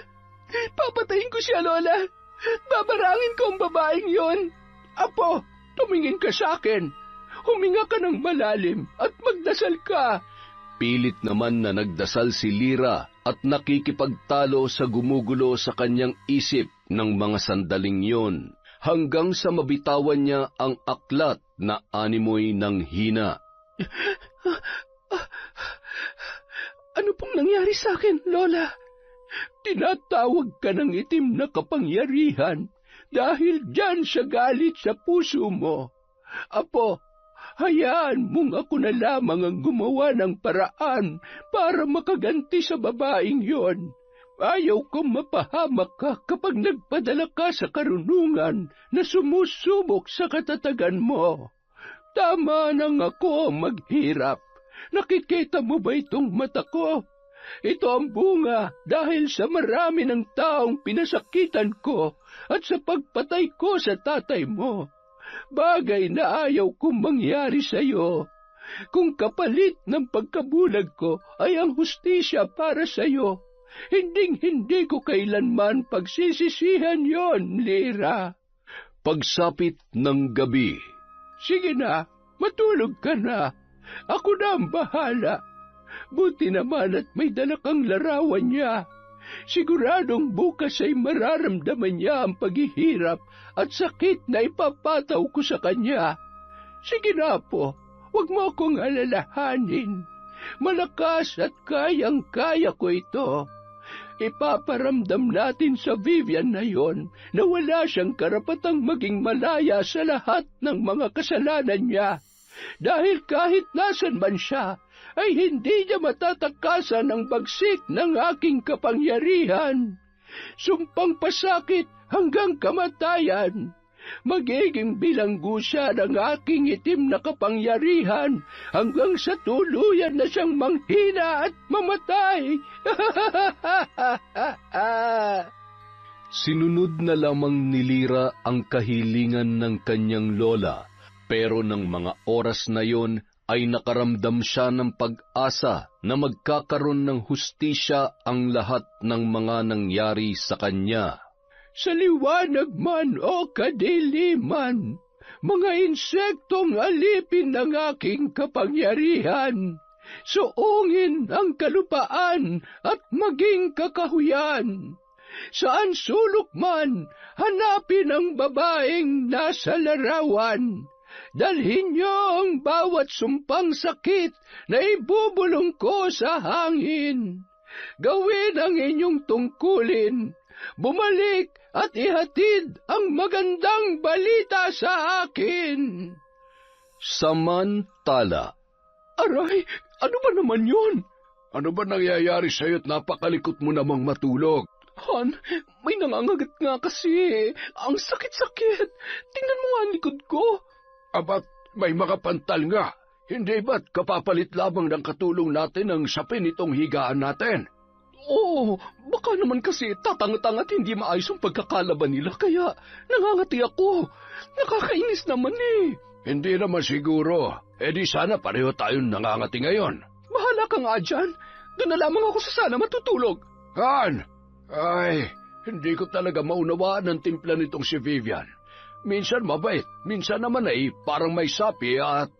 Papatayin ko siya, Lola. Babarangin ko ang babaeng yon. Apo, tumingin ka sa akin. Huminga ka ng malalim at magdasal ka. Pilit naman na nagdasal si Lira at nakikipagtalo sa gumugulo sa kanyang isip ng mga sandaling yon, hanggang sa mabitawan niya ang aklat na animoy ng hina. Ano pong nangyari sa akin, Lola? Tinatawag ka ng itim na kapangyarihan dahil dyan siya galit sa puso mo. Apo, hayaan mong ako na lamang ang gumawa ng paraan para makaganti sa babaeng yon. Ayaw kong mapahamak ka kapag nagpadala ka sa karunungan na sumusubok sa katatagan mo. Tama nang ako maghirap. Nakikita mo ba itong mata ko? Ito ang bunga dahil sa marami ng taong pinasakitan ko at sa pagpatay ko sa tatay mo. Bagay na ayaw kong mangyari sa iyo. Kung kapalit ng pagkabulag ko ay ang hustisya para sa iyo, hindi ko kailanman pagsisisihan yon, Lira. Pagsapit ng gabi. Sige na, matulog ka na. Ako na ang bahala. Buti naman at may dala kang larawan niya. Siguradong bukas ay mararamdaman niya ang paghihirap at sakit na ipapataw ko sa kanya. Sige na po, huwag mo akong alalahanin. Malakas at kayang-kaya ko ito. Ipaparamdam natin sa Vivian na yon na wala siyang karapatang maging malaya sa lahat ng mga kasalanan niya. Dahil kahit nasan man siya, ay hindi niya matatakasan ang bagsik ng aking kapangyarihan. Sumpang pasakit hanggang kamatayan. Magiging bilanggo siya ng aking itim na kapangyarihan hanggang sa tuluyan na siyang manghina at mamatay. Sinunod na lamang ni Lira ang kahilingan ng kanyang lola, pero ng mga oras na yon ay nakaramdam siya ng pag-asa na magkakaroon ng hustisya ang lahat ng mga nangyari sa kanya. Sa liwanag man o kadiliman, mga insektong alipin ng aking kapangyarihan, suungin ang kalupaan at maging kakahuyan. Saan sulok man, hanapin ang babaeng nasa larawan. Dalhin niyo ang bawat sumpang sakit na ibubulong ko sa hangin. Gawin ang inyong tungkulin. Bumalik at ihatid ang magandang balita sa akin. Samantala, Aray, ano ba naman yun? Ano ba nangyayari sa'yo't napakalikot mo namang matulog? Han, may nangangagat nga kasi. Ang sakit-sakit. Tingnan mo nga ang likod ko. Abat, may makapantal nga. Hindi ba't kapapalit lamang ng katulong natin ang sapin itong higaan natin? Oo, baka naman kasi tatanga-tanga at hindi maayos ang pagkakalaban nila kaya nangangati ako. Nakakainis naman eh. Hindi naman siguro. Di sana pareho tayong nangangati ngayon. Bahala ka nga dyan. Doon na lamang ako sa sana matutulog. Han! Ay, hindi ko talaga maunawaan ang timpla nitong si Vivian. Minsan mabait, minsan naman ay parang may sapi at...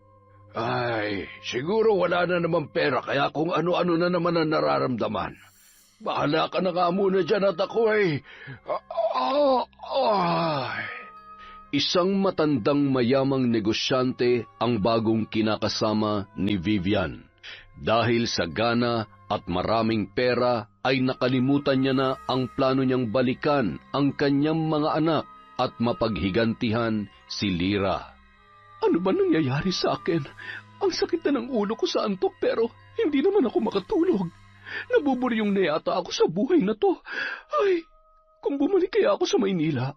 Ay, siguro wala na naman pera kaya kung ano-ano na naman ang nararamdaman. Bahala ka na nga muna dyan at ako ay... isang matandang mayamang negosyante ang bagong kinakasama ni Vivian. Dahil sa gana at maraming pera ay nakalimutan niya na ang plano niyang balikan ang kanyang mga anak at mapaghigantihan si Lyra. Ano ba nangyayari sa akin? Ang sakit na ng ulo ko sa antok pero hindi naman ako makatulog. Nabuburyong na yata ako sa buhay na to. Ay, kung bumalik kaya ako sa Maynila,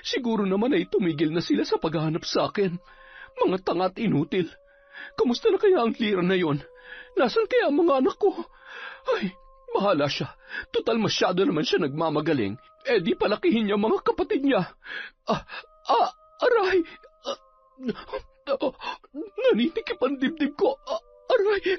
siguro naman ay tumigil na sila sa paghahanap sa akin. Mga tanga at inutil. Kamusta na kaya ang Lyra na yon? Nasaan kaya ang mga anak ko? Ay, bahala siya. Total masyado naman siya nagmamagaling. Di palakihin niya mga kapatid niya. Aray! Naninikip ang dibdib ko. Aray!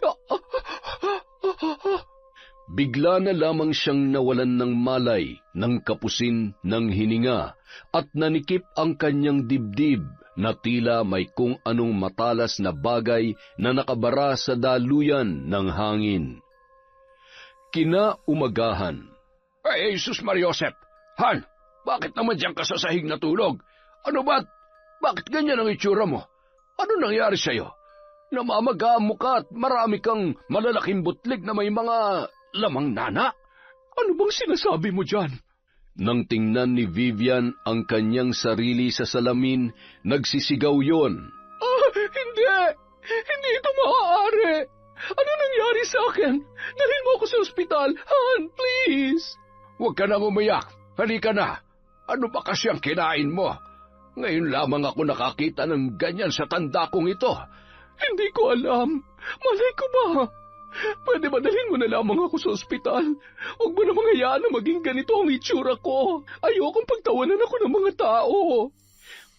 Bigla na lamang siyang nawalan ng malay, ng kapusin, ng hininga, at nanikip ang kanyang dibdib na tila may kung anong matalas na bagay na nakabara sa daluyan ng hangin. Kinaumagahan. Ay, Jesus Mariosep! Han, bakit naman diyan ka sa sahig natulog? Ano ba? Bakit ganyan ang itsura mo? Ano nangyari sa'yo? Namamagaan mo ka at marami kang malalaking butlig na may mga lamang nana. Ano bang sinasabi mo dyan? Nang tingnan ni Vivian ang kanyang sarili sa salamin, nagsisigaw yon. Hindi! Hindi ito maaari! Ano nangyari sa akin? Dalhin mo ako sa ospital! Han, please! Huwag ka nang umiyak. Halika na. Ano ba kasi ang kinain mo? Ngayon lamang ako nakakita ng ganyan sa tanda kong ito. Hindi ko alam. Malay ko ba? Pwede ba dalhin mo na lamang ako sa ospital? Huwag mo namang hayaan na maging ganito ang itsura ko. Ayokong pagtawanan ako ng mga tao.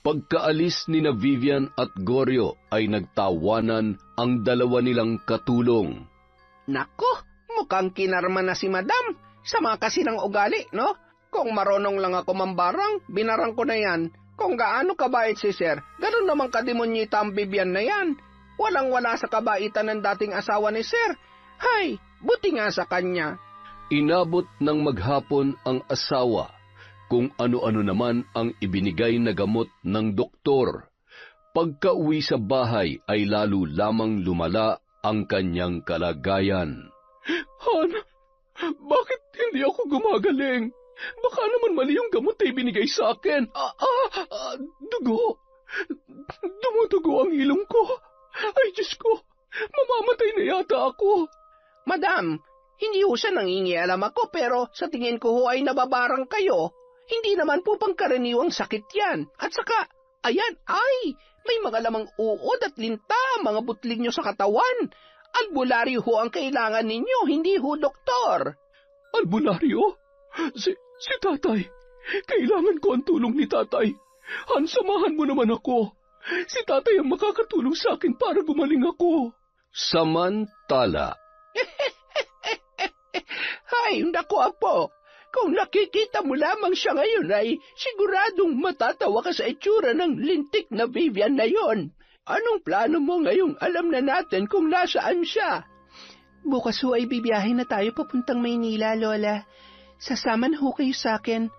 Pagkaalis ni na Vivian at Goryo ay nagtawanan ang dalawa nilang katulong. Nako, mukhang kinarma na si Madam. Sama kasi ng ugali, no? Kung marunong lang ako mambarang, binarang ko na yan. Kung gaano kabait si Sir, ganun naman kademonyita ang Vivian na yan. Walang-wala sa kabaitan ng dating asawa ni Sir. Hay, buti nga sa kanya. Inabot ng maghapon ang asawa, kung ano-ano naman ang ibinigay na gamot ng doktor. Pagka-uwi sa bahay ay lalo lamang lumala ang kanyang kalagayan. Han, bakit hindi ako gumagaling? Baka naman mali yung gamot na ibinigay sa akin. Dugo. Dumudugo ang ilong ko. Ay, Diyos ko, mamamatay na yata ako. Madam, hindi ho siya nangingialam ako pero sa tingin ko ho ay nababarang kayo. Hindi naman po pangkaraniwang sakit yan. At saka, ayan, may mga lamang uod at linta, mga butlig nyo sa katawan. Albularyo ho ang kailangan ninyo, hindi ho doktor. Albularyo? Si tatay. Kailangan ko ang tulong ni tatay. Han, samahan mo naman ako. Si tatay ang makakatulong sa akin para gumaling ako. Samantala. Hay, naku apo. Kung nakikita mo lamang siya ngayon ay siguradong matatawa ka sa itsura ng lintik na Vivian na yon. Anong plano mo ngayong alam na natin kung nasaan siya? Bukas ho ay bibiyahe na tayo papuntang Maynila, Lola. Sasama na ho kayo sa akin.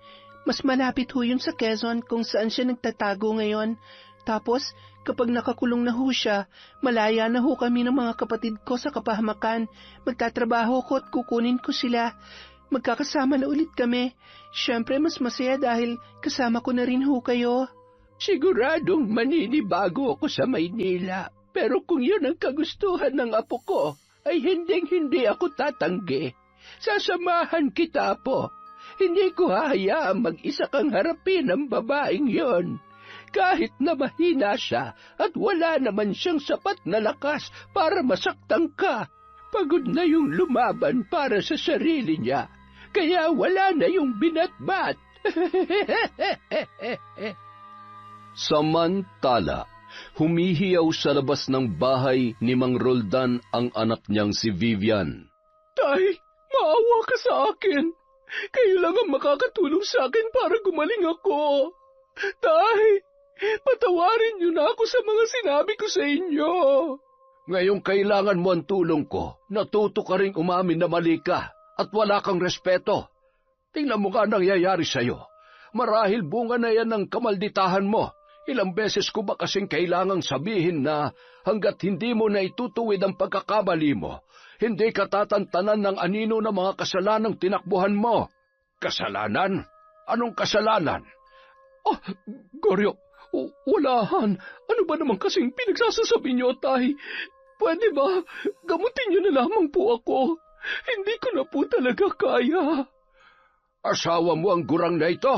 Mas malapit ho yun sa Quezon kung saan siya nagtatago ngayon. Tapos, kapag nakakulong na ho siya, malaya na ho kami ng mga kapatid ko sa kapahamakan. Magtatrabaho ko at kukunin ko sila. Magkakasama na ulit kami. Siyempre, mas masaya dahil kasama ko na rin ho kayo. Siguradong maninibago ako sa Maynila. Pero kung yun ang kagustuhan ng apo ko, ay hindi ako tatanggi. Sasamahan kita, Apo. Hindi ko hahayaang mag-isa kang harapin ang babaeng yon. Kahit na mahina siya at wala naman siyang sapat na lakas para masaktan ka. Pagod na yung lumaban para sa sarili niya. Kaya wala na yung binatbat. Samantala, humihiyaw sa labas ng bahay ni Mang Roldan ang anak niyang si Vivian. Tay, maawa ka sa akin. Kayo lang ang makakatulong sa akin para gumaling ako. Tay, patawarin niyo na ako sa mga sinabi ko sa inyo. Ngayong kailangan mo ang tulong ko, natuto ka ring umamin na mali ka at wala kang respeto. Tingnan mo nga nangyayari sa'yo. Marahil bunga na yan ng kamalditahan mo. Ilang beses ko ba kasing kailangang sabihin na hanggat hindi mo na itutuwid ang pagkakamali mo, hindi ka tatantanan ng anino na mga kasalanang tinakbuhan mo. Kasalanan? Anong kasalanan? Goryo, walahan. Ano ba naman kasing pinagsasasabi niyo, Tay? Pwede ba gamutin niyo na lamang po ako? Hindi ko na po talaga kaya. Asawa mo ang gurang na ito?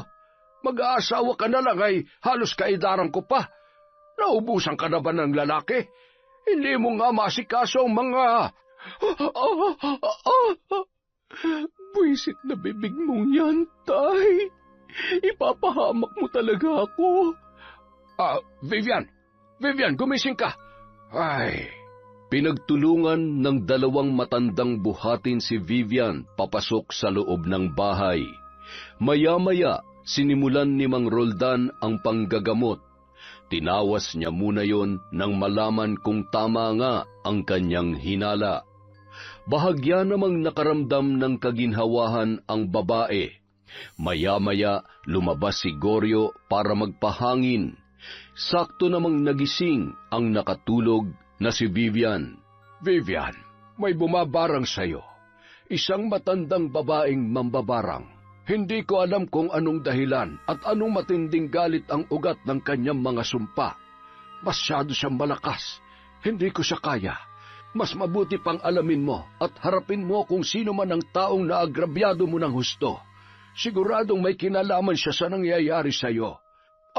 Mag-aasawa ka na lang ay halos kaidaran ko pa. Naubusan ka na ba ng lalaki? Hindi mo nga masikaso ang mga... Buwisit na bibig mong yan, Tay. Ipapahamak mo talaga ako. Vivian, gumising ka. Ay... Pinagtulungan ng dalawang matandang buhatin si Vivian papasok sa loob ng bahay. Maya-maya, sinimulan ni Mang Roldan ang panggagamot. Tinawas niya muna yon nang malaman kung tama nga ang kanyang hinala. Bahagya namang nakaramdam ng kaginhawahan ang babae. Maya-maya, lumabas si Goryo para magpahangin. Sakto namang nagising ang nakatulog na si Vivian. Vivian, may bumabarang sa'yo. Isang matandang babaeng mambabarang. Hindi ko alam kung anong dahilan at anong matinding galit ang ugat ng kanyang mga sumpa. Masyado siyang malakas. Hindi ko siya kaya. Mas mabuti pang alamin mo at harapin mo kung sino man ang taong naagrabyado mo ng husto. Siguradong may kinalaman siya sa nangyayari sa'yo.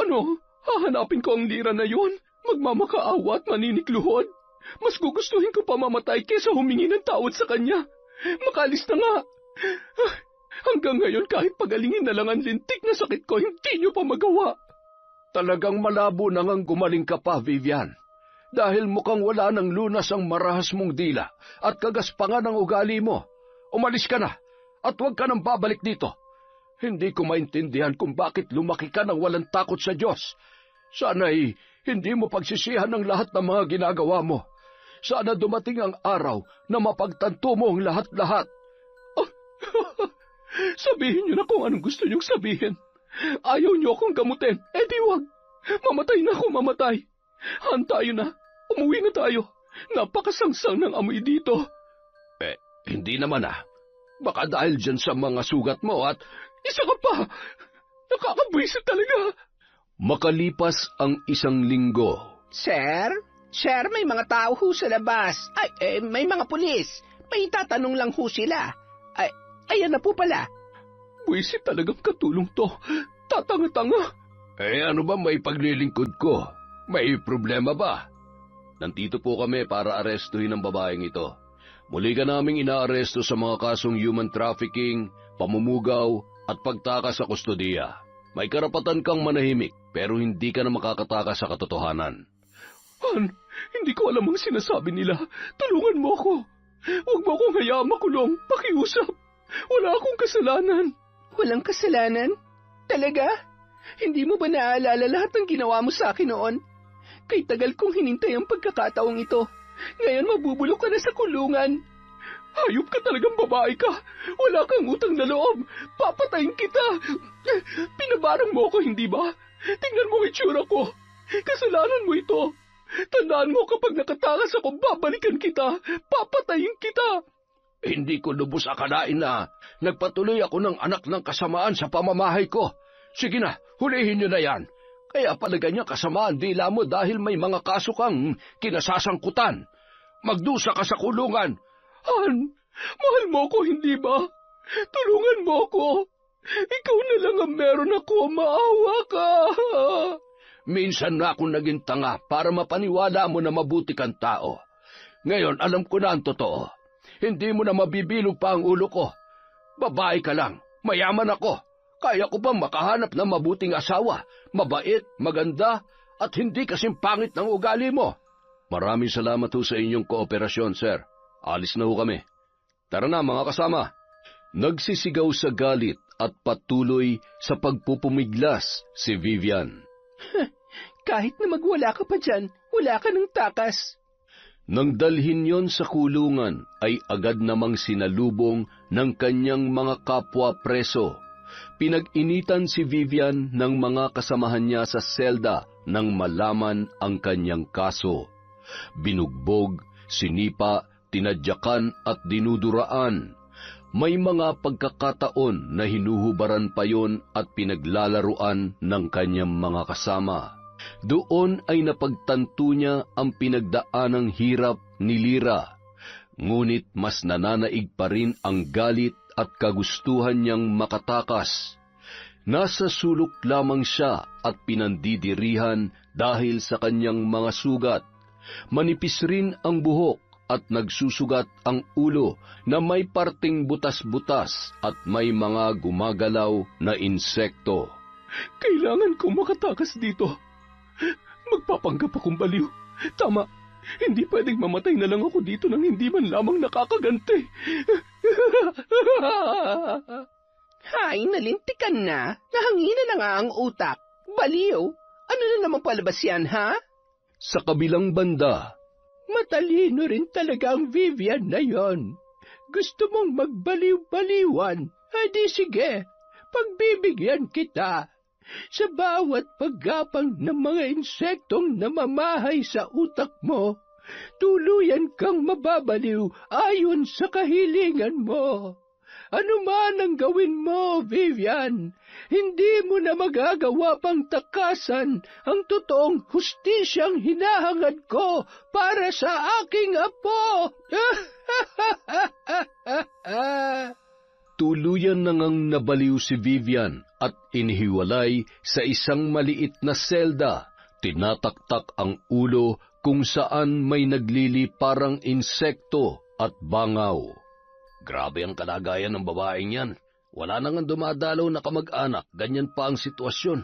Ano? Hahanapin ko ang lira na yon? Magmamakaawa at maninikluhod? Mas gugustuhin ko pa mamatay kesa humingi ng tawad sa kanya. Makalis na nga. Hanggang ngayon kahit pagalingin na lang ang lintik na sakit ko, hindi niyo pa magawa. Talagang malabo na ngang gumaling ka pa, Vivian. Dahil mukhang wala ng lunas ang marahas mong dila at kagaspangan ang ugali mo. Umalis ka na at huwag ka nang babalik dito. Hindi ko maintindihan kung bakit lumaki ka ng walang takot sa Diyos. Sana'y hindi mo pagsisihan ng lahat ng mga ginagawa mo. Sana dumating ang araw na mapagtanto mo ang lahat-lahat. Sabihin niyo na kung anong gusto niyong sabihin. Ayaw niyo akong gamutin. Di wag. Mamatay na ako, mamatay. Han tayo na. Umuwi na tayo. Napakasangsang ng amoy dito. Hindi naman Baka dahil dyan sa mga sugat mo at... Isa ka pa! Nakakabwisit talaga! Makalipas ang 1 linggo. Sir, may mga tao ho sa labas. May mga pulis. May tatanong lang ho sila. Ayan na po pala. Buwisit talagang katulong to. Tatanga-tanga. Ano ba may paglilingkod ko? May problema ba? Nandito po kami para arestuhin ang babaeng ito. Muli ka naming inaaresto sa mga kasong human trafficking, pamumugaw, at pagtakas sa kustodiya. May karapatan kang manahimik, pero hindi ka na makakatakas sa katotohanan. Han, hindi ko alam ang sinasabi nila. Tulungan mo ako. Huwag mo akong hayaang makulong. Pakiusap. Wala akong kasalanan. Walang kasalanan? Talaga? Hindi mo ba naaalala lahat ng ginawa mo sa akin noon? Kay tagal kong hinintay ang pagkakataong ito. Ngayon mabubulok ka na sa kulungan. Hayop ka talagang babae ka. Wala kang utang na loob. Papatayin kita. Pinabarang mo ako, hindi ba? Tingnan mo ang itsura ko. Kasalanan mo ito. Tandaan mo kapag nakatakas ako, babalikan kita. Papatayin kita. Hindi ko lubos akalain na nagpatuloy ako ng anak ng kasamaan sa pamamahay ko. Sige na, hulihin niyo na yan. Kaya pala ganyan kasamaan dila mo dahil may mga kaso kang kinasasangkutan. Magdusa ka sa kulungan. Han, mahal mo ko, hindi ba? Tulungan mo ko. Ikaw na lang ang meron ako. Maawa ka. Minsan na akong naging tanga para mapaniwala mo na mabuti kang tao. Ngayon, alam ko na ang totoo. Hindi mo na mabibilog pa ang ulo ko. Babae ka lang, mayaman ako. Kaya ko bang makahanap ng mabuting asawa, mabait, maganda, at hindi kasing pangit ng ugali mo? Maraming salamat ho sa inyong kooperasyon, sir. Alis na ho kami. Tara na, mga kasama. Nagsisigaw sa galit at patuloy sa pagpupumiglas si Vivian. Kahit na magwala ka pa dyan, wala ka ng takas. Nang dalhin yon sa kulungan, ay agad namang sinalubong ng kanyang mga kapwa preso. Pinag-initan si Vivian ng mga kasamahan niya sa selda nang malaman ang kanyang kaso. Binugbog, sinipa, tinadyakan at dinuduraan. May mga pagkakataon na hinuhubaran pa yon at pinaglalaruan ng kanyang mga kasama. Doon ay napagtanto niya ang pinagdaanang hirap ni Lira. Ngunit mas nananaig pa rin ang galit at kagustuhan niyang makatakas. Nasa sulok lamang siya at pinandidirihan dahil sa kanyang mga sugat. Manipis rin ang buhok at nagsusugat ang ulo na may parting butas-butas at may mga gumagalaw na insekto. Kailangan kong makatakas dito. Magpapanggap akong baliw. Tama, hindi pwedeng mamatay na lang ako dito nang hindi man lamang nakakaganti. Hay, nalintikan na. Nahangina na nga ang utak. Baliw, ano na naman palabas yan, ha? Sa kabilang banda, Matalino rin talaga ang Vivian na yon. Gusto mong magbaliw-baliwan? Di sige, pagbibigyan kita. Sa bawat paggapang ng mga insektong namamahay sa utak mo, tuluyan kang mababaliw ayon sa kahilingan mo. Ano man ang gawin mo, Vivian, hindi mo na magagawa pang takasan ang totoong hustisyang hinahangad ko para sa aking apo. tuluyan na ngang nabaliw si Vivian at inihiwalay sa isang maliit na selda. Tinataktak ang ulo kung saan may nagliliparang insekto at bangaw. Grabe ang kalagayan ng babaeng yan. Wala na nga dumadalaw na kamag-anak, ganyan pa ang sitwasyon.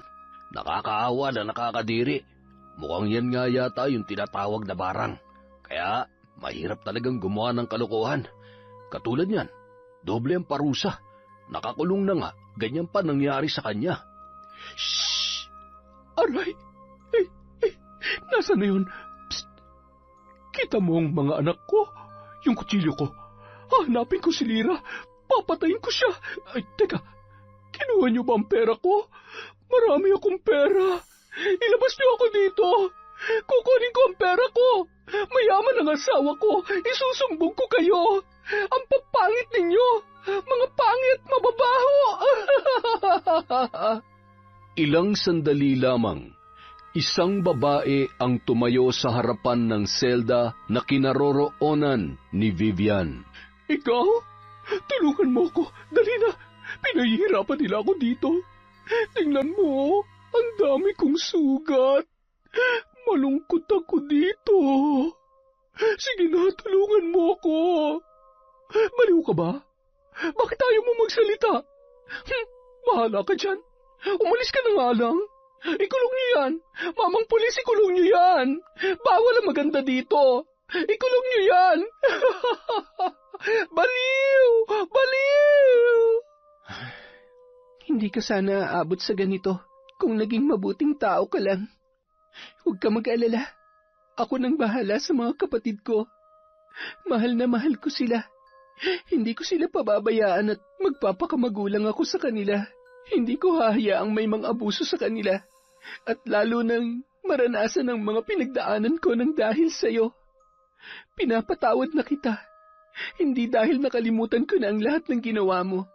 Nakakaawa na nakakadiri. Mukhang yan nga yata yung tinatawag na barang. Kaya mahirap talagang gumawa ng kalokohan. Katulad niyan, doble ang parusa. Nakakulong na nga, ganyan pa nangyari sa kanya. Shhh! Aray! Nasaan na yun? Psst! Kita mo ang mga anak ko? Yung kutsilyo ko. Hanapin ko si Lira. Papatayin ko siya. Ay, teka. Kinuha niyo ba ang pera ko? Marami akong pera. Ilabas niyo ako dito. Kukunin ko ang pera ko. Mayaman ang asawa ko. Isusumbong ko kayo. Ang papangit ninyo. Mga pangit, mababaho. Ilang sandali lamang, isang babae ang tumayo sa harapan ng selda na kinaroroonan ni Vivian. Ikaw? Tulungan mo ako. Dali na. Pinahihirapan nila ako dito. Tingnan mo. Ang dami kong sugat. Malungkot ako dito. Sige na, tulungan mo ako. Baliw ka ba? Bakit ayaw mo magsalita? Bahala ka dyan. Umalis ka na nga lang. Ikulong niyo yan. Mamang pulis, ikulong niyo yan. Bawal ang maganda dito. Ikulong niyo yan. Baliw! Baliw! Hindi ka sana aabot sa ganito kung naging mabuting tao ka lang. Huwag ka mag-alala. Ako nang bahala sa mga kapatid ko. Mahal na mahal ko sila. Hindi ko sila pababayaan at magpapakamagulang ako sa kanila. Hindi ko hahayaang may mga abuso sa kanila. At lalo nang maranasan ang mga pinagdaanan ko ng dahil sa'yo. Pinapatawad na kita. Hindi dahil nakalimutan ko na ang lahat ng ginawa mo.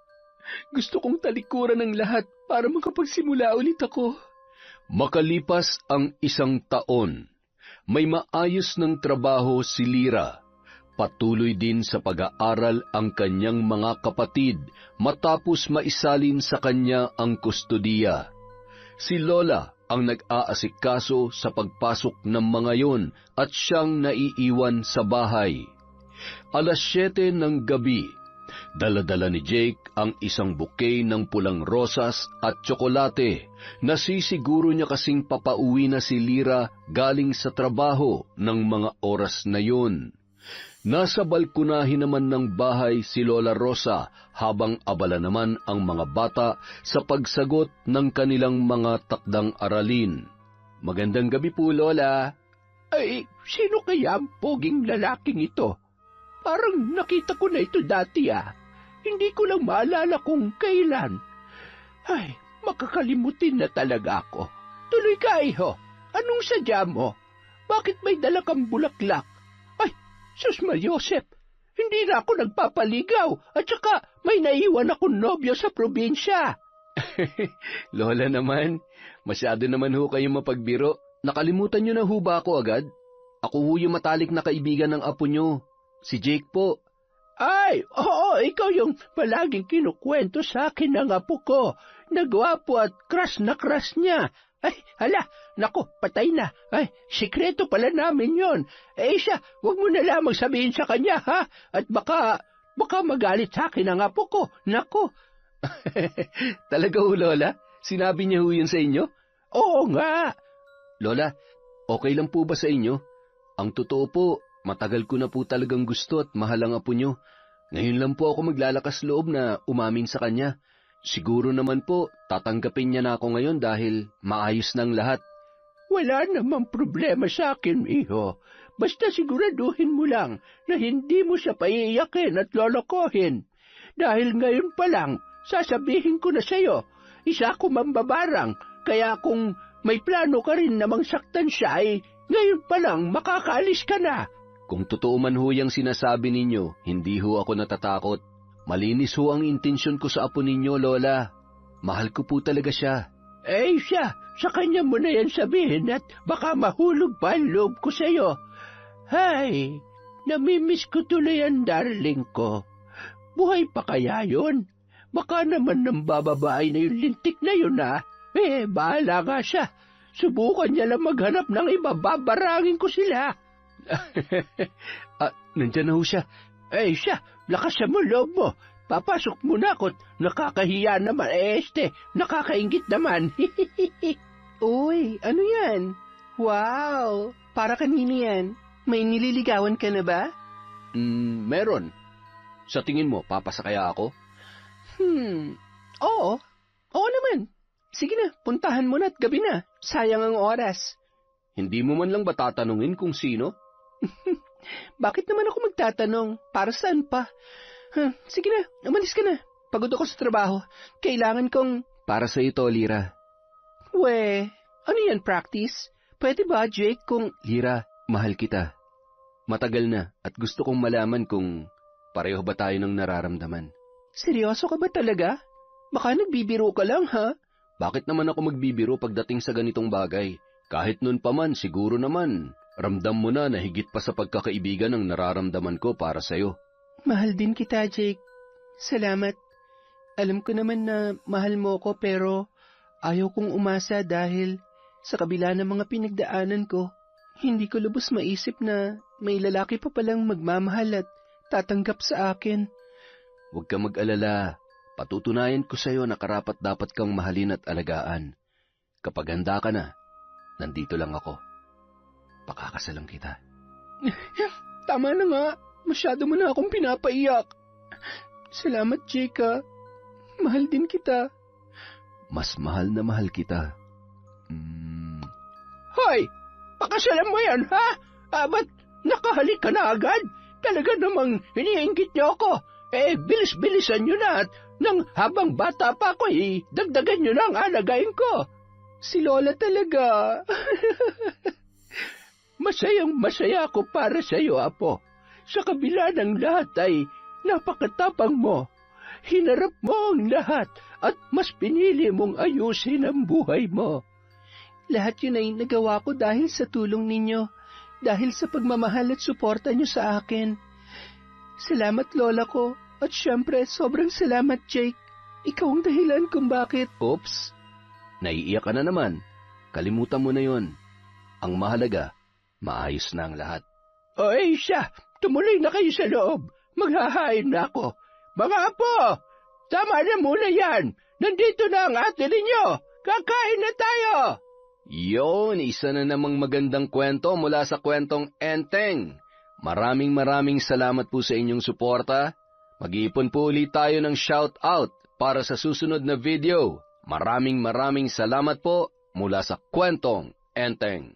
Gusto kong talikuran ang lahat para makapagsimula ulit ako. Makalipas ang 1 taon, may maayos ng trabaho si Lyra. Patuloy din sa pag-aaral ang kanyang mga kapatid matapos maisalin sa kanya ang kustodiya. Si Lola ang nag-aasikaso sa pagpasok ng mga yon at siyang naiiwan sa bahay. 7:00 ng gabi, dala-dala ni Jake ang isang bouquet ng pulang rosas at tsokolate. Nasisiguro niya kasing papauwi na si Lyra galing sa trabaho ng mga oras na yon. Nasa balkonahin naman ng bahay si Lola Rosa habang abala naman ang mga bata sa pagsagot ng kanilang mga takdang aralin. "Magandang gabi po, Lola." Ay, sino kaya ang poging lalaking ito? Parang nakita ko na ito dati Hindi ko lang maalala kung kailan. Ay, makakalimutin na talaga ako. Tuloy ka, iho. Anong sadya mo? Bakit may dala kang bulaklak? Ay, sus Mariosep, hindi na ako nagpapaligaw at saka may naiwan akong nobyo sa probinsya. Lola naman, masyado naman ho kayo mapagbiro. Nakalimutan niyo na ho ba ako agad? Ako ho yung matalik na kaibigan ng apo niyo. Si Jake po. Ay, oo, ikaw yung palaging kinukwento sa akin ng apo ko. Nagwapo at crush na crush niya. Ay, hala, naku, patay na. Ay, sikreto pala namin yon. Siya, huwag mo na lamang sabihin sa kanya, ha? At baka magalit sa akin ang apo ko. Naku. Talaga ho, Lola? Sinabi niya ho yun sa inyo? Oo nga. Lola, okay lang po ba sa inyo? Ang totoo po, matagal ko na po talagang gusto at mahal ang apo nyo. Ngayon lang po ako maglalakas loob na umamin sa kanya. Siguro naman po, tatanggapin niya na ako ngayon dahil maayos ng lahat. Wala namang problema sa akin, iho. Basta siguraduhin mo lang na hindi mo siya paiiyakin at lolokohin. Dahil ngayon pa lang, sasabihin ko na sa'yo, isa ko mambabarang, kaya kung may plano ka rin namang saktan siya ay ngayon pa lang makakaalis ka na. Kung totoo man ho yung sinasabi ninyo, hindi ho ako natatakot. Malinis ho ang intensyon ko sa apo ninyo, Lola. Mahal ko po talaga siya. Siya, sa kanya mo na yan sabihin at baka mahulog pa ang loob ko sa'yo. Hay, namimiss ko tuloy ang darling ko. Buhay pa kaya yun? Baka naman nang bababae na yung lintik na yun, bahala nga siya. Subukan niya lang maghanap ng iba, babarangin ko sila. Nandyan na ho siya. Siya, lakasan mo loob mo. Papasok muna ako't nakakahiya naman. Nakakaingit naman. Uy, ano yan? Wow, para kanino yan? May nililigawan ka na ba? Meron. Sa tingin mo, papasa kaya ako? Oo. Oo naman. Sige na, puntahan mo na at gabi na. Sayang ang oras. Hindi mo man lang ba tatanungin kung sino? Bakit naman ako magtatanong? Para saan pa? Sige na, umalis ka na. Pagod ako sa trabaho. Kailangan kong... Para sa ito, Lyra. Ano yan, practice? Pwede ba, Jake, kung... Lyra, mahal kita. Matagal na at gusto kong malaman kung pareho ba tayo ng nararamdaman. Seryoso ka ba talaga? Baka nagbibiro ka lang, ha? Bakit naman ako magbibiro pagdating sa ganitong bagay? Kahit nun pa man, siguro naman, ramdam mo na higit pa sa pagkakaibigan ang nararamdaman ko para sa'yo. Mahal din kita, Jake. Salamat. Alam ko naman na mahal mo ko pero ayaw kong umasa dahil sa kabila ng mga pinagdaanan ko, hindi ko lubos maisip na may lalaki pa palang magmamahal at tatanggap sa akin. Huwag ka mag-alala. Patutunayan ko sa'yo na karapat-dapat kang mahalin at alagaan. Kapag handa ka na, nandito lang ako. Pakakasalan kita. Tama na nga. Masyado mo na akong pinapaiyak. Salamat, Jake. Mahal din kita. Mas mahal na mahal kita. Hoy! Pakasalan mo yan, ha? Ba't nakahalik ka na agad? Talaga namang iniinggit niyo ako. Bilis-bilisan nyo na at nang habang bata pa ako, dagdagan nyo na ang alagayin ko. Si Lola talaga. Masayang-masaya ako para sa iyo, Apo. Sa kabila ng lahat ay napakatapang mo. Hinarap mo ang lahat at mas pinili mong ayusin ang buhay mo. Lahat yun ay nagawa ko dahil sa tulong ninyo, dahil sa pagmamahal at suporta nyo sa akin. Salamat, Lola ko. At syempre, sobrang salamat, Jake. Ikaw ang dahilan kung bakit. Oops, naiiyak ka na naman. Kalimutan mo na yon. Ang mahalaga, maayos na ang lahat. Siya, tumuloy na kayo sa loob. Maghahain na ako. Mga apo, tama na muna yan. Nandito na ang ate ninyo. Kakain na tayo. Yon, isa na namang magandang kwento mula sa kwentong Enteng. Maraming salamat po sa inyong suporta. Mag-iipon po ulit tayo ng shout-out para sa susunod na video. Maraming salamat po mula sa kwentong Enteng.